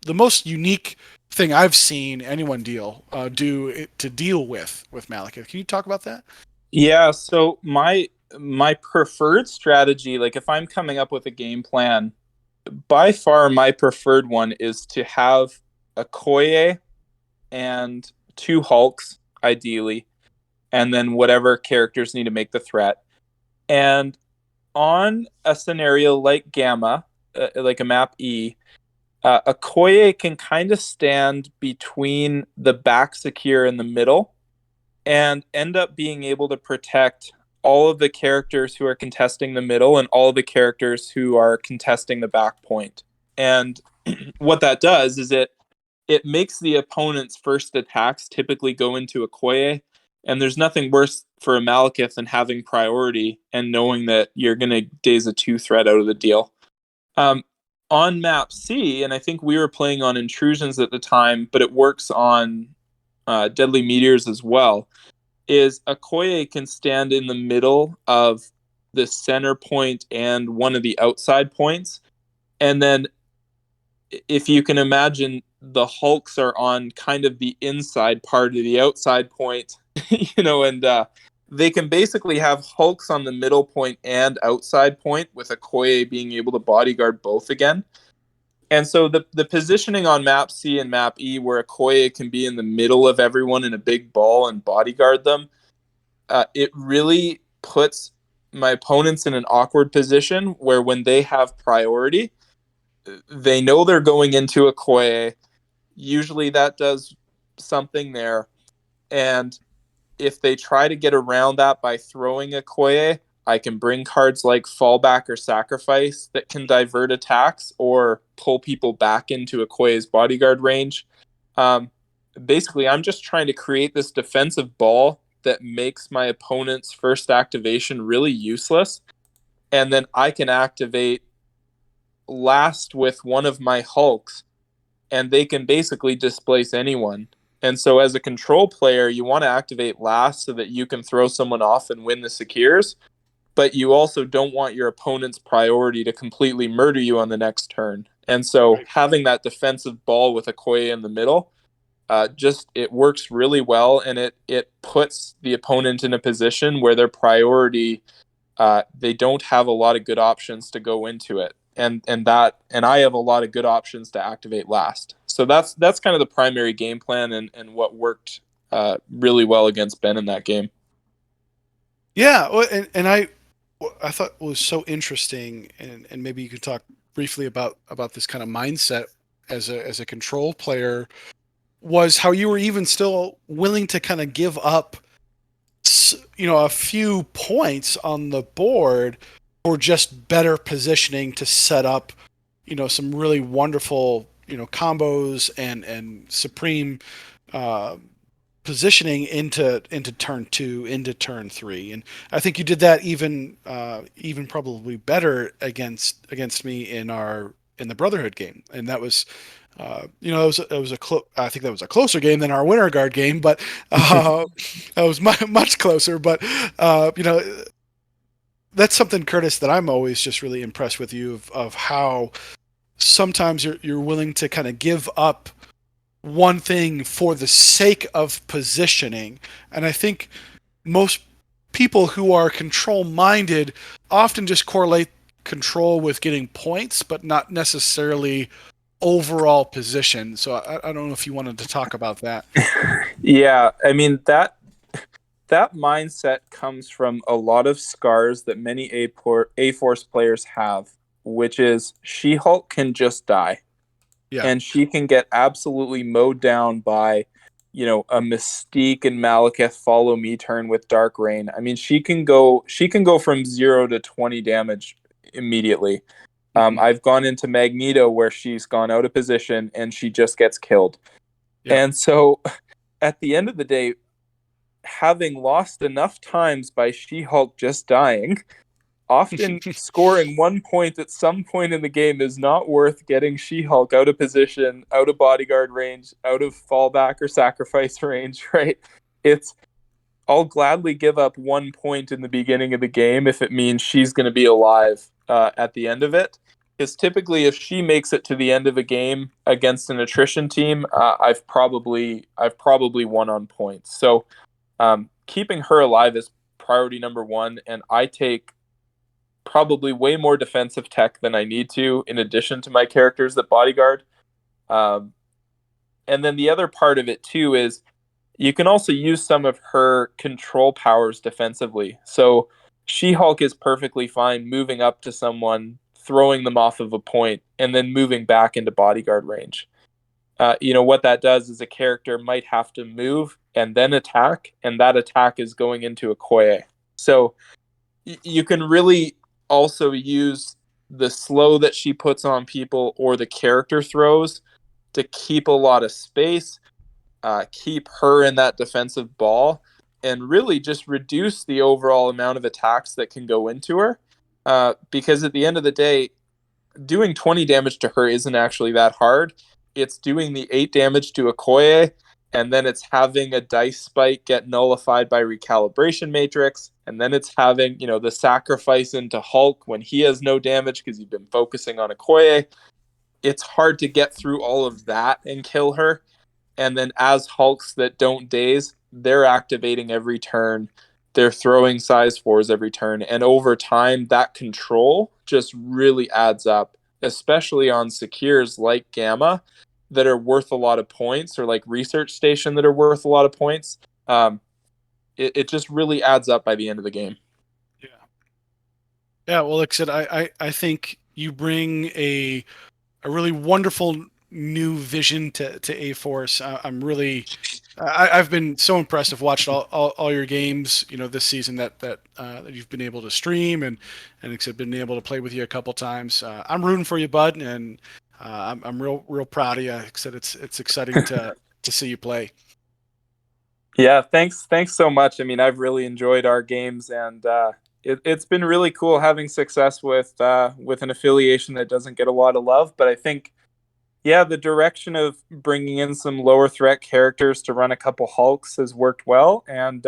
the most unique thing I've seen anyone do to deal with Malekith. Can you talk about that? Yeah. So my preferred strategy, like if I'm coming up with a game plan, by far my preferred one is to have a Koye and 2 Hulks, ideally, and then whatever characters need to make the threat. And on a scenario like Gamma, like a map E, a Koye can kind of stand between the back secure and the middle and end up being able to protect all of the characters who are contesting the middle and all of the characters who are contesting the back point. And what that does is it makes the opponent's first attacks typically go into a Koye, and there's nothing worse for a Malekith than having priority and knowing that you're going to daze a 2 threat out of the deal. On map C, and I think we were playing on intrusions at the time, but it works on Deadly Meteors as well, is a Koye can stand in the middle of the center point and one of the outside points. And then if you can imagine, the Hulks are on kind of the inside part of the outside point, and they can basically have Hulks on the middle point and outside point, with a Koye being able to bodyguard both again. And so the positioning on map C and map E, where a Koye can be in the middle of everyone in a big ball and bodyguard them, it really puts my opponents in an awkward position where when they have priority, they know they're going into a Koye. Usually that does something there. And if they try to get around that by throwing a Koye, I can bring cards like Fallback or Sacrifice that can divert attacks or pull people back into a Koye's bodyguard range. Basically, I'm just trying to create this defensive ball that makes my opponent's first activation really useless. And then I can activate last with one of my Hulks, and they can basically displace anyone. And so as a control player, you want to activate last so that you can throw someone off and win the secures, but you also don't want your opponent's priority to completely murder you on the next turn. And so having that defensive ball with a Koye in the middle, it works really well, and it puts the opponent in a position where their priority, they don't have a lot of good options to go into it. And I have a lot of good options to activate last. So that's kind of the primary game plan and what worked really well against Ben in that game. Yeah, well, and I thought was so interesting, and maybe you could talk briefly about this kind of mindset as a control player, was how you were even still willing to kind of give up, a few points on the board for just better positioning to set up, some really wonderful, combos and supreme uh, positioning into turn two, into turn three, and I think you did that even probably better against me in the Brotherhood game, and that was. I think that was a closer game than our Winter Guard game, but that was much closer. But that's something, Curtis, that I'm always just really impressed with you of how sometimes you're willing to kind of give up one thing for the sake of positioning. And I think most people who are control minded often just correlate control with getting points, but not necessarily overall position. So I don't know if you wanted to talk about that. Yeah, I mean that mindset comes from a lot of scars that many A Force players have, which is She-Hulk can just die. Yeah. And she can get absolutely mowed down by, a Mystique and Malekith follow me turn with Dark Rain. I mean, she can go from 0 to 20 damage immediately. I've gone into Magneto where she's gone out of position and she just gets killed. Yeah. And so at the end of the day, having lost enough times by She-Hulk just dying, often scoring 1 point at some point in the game is not worth getting She-Hulk out of position, out of bodyguard range, out of fallback or sacrifice range, right? I'll gladly give up 1 point in the beginning of the game if it means she's going to be alive at the end of it. Because typically, if she makes it to the end of a game against an attrition team, I've probably won on points. So keeping her alive is priority number one, and I take probably way more defensive tech than I need to, in addition to my characters that bodyguard. And then the other part of it too is you can also use some of her control powers defensively. So She-Hulk is perfectly fine moving up to someone, throwing them off of a point, and then moving back into bodyguard range. What that does is a character might have to move and then attack, and that attack is going into a Koye. So you can really also use the slow that she puts on people or the character throws to keep a lot of space, keep her in that defensive ball, and really just reduce the overall amount of attacks that can go into her. Because at the end of the day, doing 20 damage to her isn't actually that hard. It's doing the 8 damage to Okoye, and then it's having a dice spike get nullified by recalibration matrix, and then it's having, the sacrifice into Hulk when he has no damage because you've been focusing on Okoye. It's hard to get through all of that and kill her. And then as Hulks that don't daze, they're activating every turn. They're throwing size 4s every turn. And over time, that control just really adds up, especially on secures like Gamma that are worth a lot of points, or like Research Station that are worth a lot of points. It just really adds up by the end of the game. Yeah. Yeah. Well, like I said, I think you bring a really wonderful new vision to A Force. I've been so impressed. I've watched all your games, this season that you've been able to stream, and I've been able to play with you a couple times. I'm rooting for you, bud, and I'm real proud of you. Like I said, it's exciting to see you play. Yeah, thanks so much. I mean, I've really enjoyed our games, and it's been really cool having success with an affiliation that doesn't get a lot of love. But I think, yeah, the direction of bringing in some lower threat characters to run a couple Hulks has worked well, and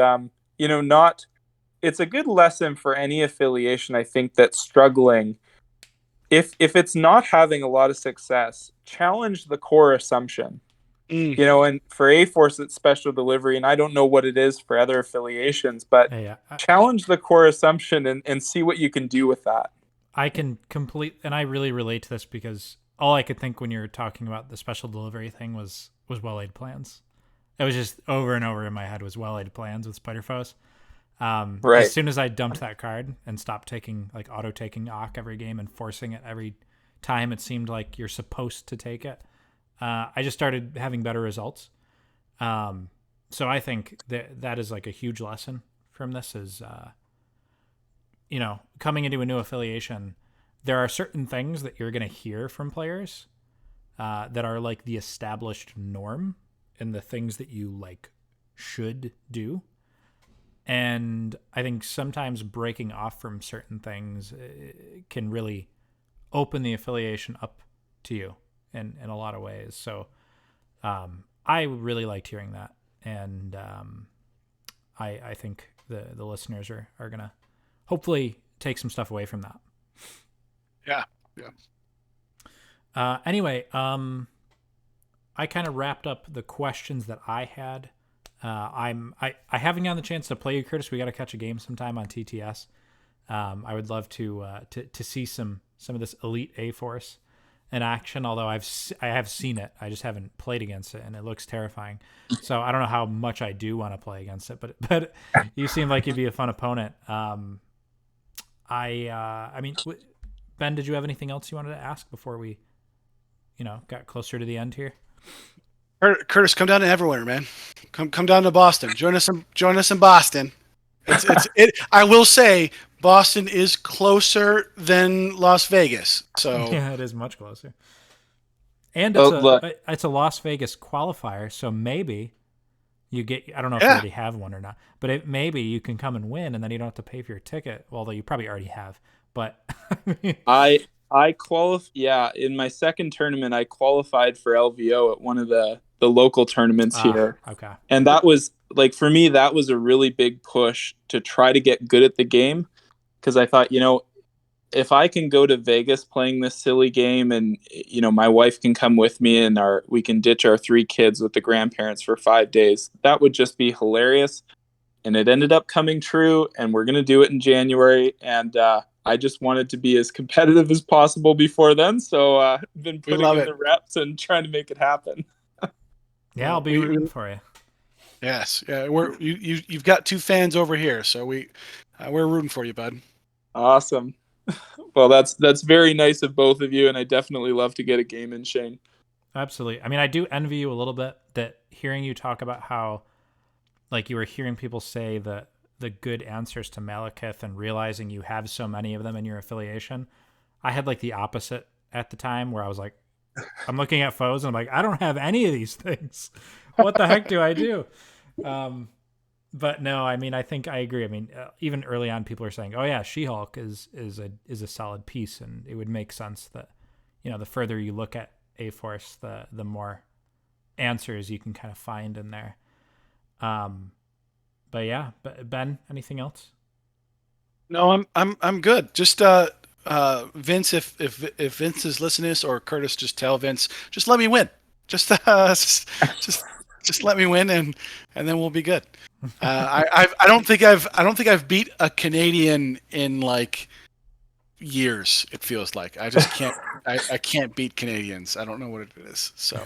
it's a good lesson for any affiliation, I think, that's struggling. If it's not having a lot of success, challenge the core assumption. And for A Force, it's special delivery, and I don't know what it is for other affiliations, but challenge the core assumption and see what you can do with that. I can and I really relate to this because all I could think when you were talking about the special delivery thing was well-laid plans. It was just over and over in my head was well-laid plans with Spider Foes. As soon as I dumped that card and stopped taking like auto taking Ock every game and forcing it every time it seemed like you're supposed to take it, I just started having better results. So I think that is like a huge lesson from this is, coming into a new affiliation, there are certain things that you're going to hear from players that are like the established norm and the things that you like should do. And I think sometimes breaking off from certain things can really open the affiliation up to you in a lot of ways. So I really liked hearing that. And I think the listeners are going to hopefully take some stuff away from that. Yeah. Anyway, I kind of wrapped up the questions that I had. I haven't gotten the chance to play you, Kurtis. We got to catch a game sometime on TTS. I would love to see some of this elite A Force in action. Although I have seen it, I just haven't played against it, and it looks terrifying. So I don't know how much I do want to play against it, but you seem like you'd be a fun opponent. I mean, Ben, did you have anything else you wanted to ask before we, got closer to the end here? Kurtis, come down to Everwinter, man. Come down to Boston. Join us in Boston. I will say Boston is closer than Las Vegas. So yeah, it is much closer. And it's a Las Vegas qualifier, so maybe you get, I don't know if you already have one or not, but maybe you can come and win and then you don't have to pay for your ticket, although you probably already have. But I qualified. Yeah, in my second tournament, I qualified for LVO at one of the local tournaments here. Okay. And that was like, for me, that was a really big push to try to get good at the game. Because I thought, if I can go to Vegas playing this silly game and, my wife can come with me and we can ditch our 3 kids with the grandparents for 5 days, that would just be hilarious. And it ended up coming true, and we're going to do it in January. And I just wanted to be as competitive as possible before then. So I've been putting in the reps and trying to make it happen. Yeah, I'll be rooting for you. Yes. Yeah, you've got 2 fans over here, so we're rooting for you, bud. Awesome. Well, that's very nice of both of you, and I definitely love to get a game in, Shane. Absolutely. I mean, I do envy you a little bit that hearing you talk about how, like, you were hearing people say the good answers to Malekith and realizing you have so many of them in your affiliation. I had like the opposite at the time where I was like, I'm looking at foes and I'm like, I don't have any of these things. What the heck do I do? But no, I mean, I think I agree. I mean, even early on, people are saying, "Oh yeah, She-Hulk is a solid piece," and it would make sense that, the further you look at A-Force, the more answers you can kind of find in there. But yeah, Ben, anything else? No, I'm good. Just Vince, if Vince is listening to this, or Kurtis, just tell Vince, just let me win. Just let me win, and then we'll be good. I don't think I've beat a Canadian in like years. It feels like I just can't. I can't beat Canadians. I don't know what it is. So,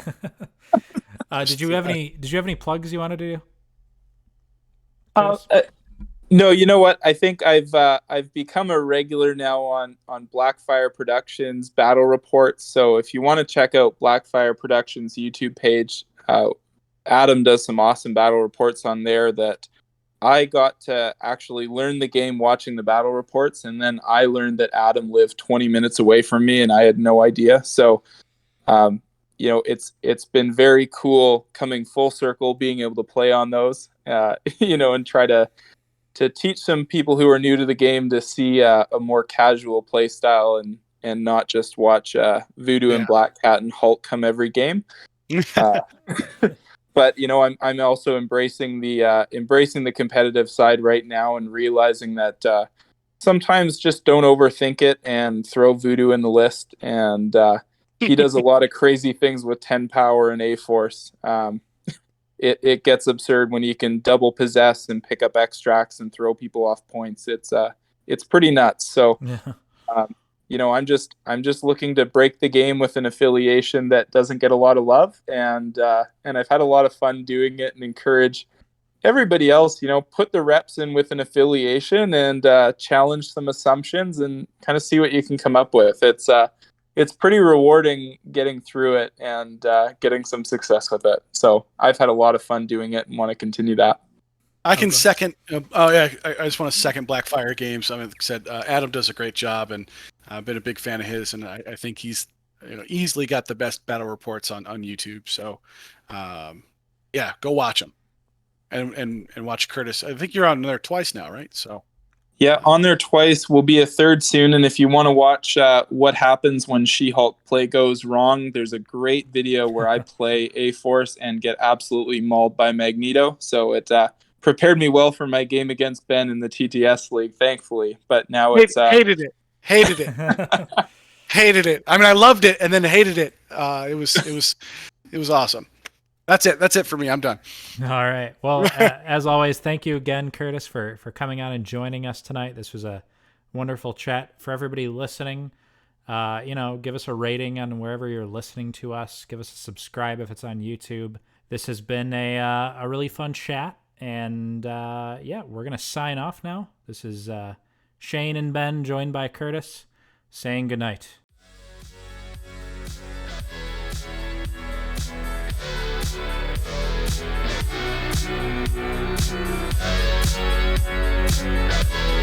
did you have any plugs you wanted to do? No, you know what? I think I've become a regular now on Blackfire Productions battle reports. So if you want to check out Blackfire Productions YouTube page, Adam does some awesome battle reports on there that I got to actually learn the game watching the battle reports, and then I learned that Adam lived 20 minutes away from me, and I had no idea. So, it's been very cool coming full circle, being able to play on those, and try to teach some people who are new to the game to see a more casual play style and not just watch Voodoo and Black Cat and Hulk come every game. But I'm also embracing the competitive side right now and realizing that sometimes just don't overthink it and throw Voodoo in the list. And he does a lot of crazy things with 10 power and A-Force. It gets absurd when you can double possess and pick up extracts and throw people off points. It's pretty nuts. So, I'm just looking to break the game with an affiliation that doesn't get a lot of love, and I've had a lot of fun doing it and encourage everybody else, put the reps in with an affiliation and challenge some assumptions and kind of see what you can come up with. It's pretty rewarding getting through it and getting some success with it. So I've had a lot of fun doing it and want to continue that. I can second. I just want to second Blackfire Games. I mean, like I said, Adam does a great job, and I've been a big fan of his, and I think he's easily got the best battle reports on YouTube. So, yeah, go watch him, and watch Kurtis. I think you're on there twice now, right? So. Yeah, on there twice. We'll be a third soon. And if you want to watch what happens when She-Hulk play goes wrong, there's a great video where I play A-Force and get absolutely mauled by Magneto. So it prepared me well for my game against Ben in the TTS League, thankfully. But now it's... Hated it. Hated it. I mean, I loved it and then hated it. It was awesome. That's it for me. I'm done. All right. Well, as always, thank you again, Kurtis, for coming on and joining us tonight. This was a wonderful chat. For everybody listening, give us a rating on wherever you're listening to us. Give us a subscribe if it's on YouTube. This has been a really fun chat. And, we're going to sign off now. This is Shane and Ben, joined by Kurtis, saying goodnight. We'll be right back.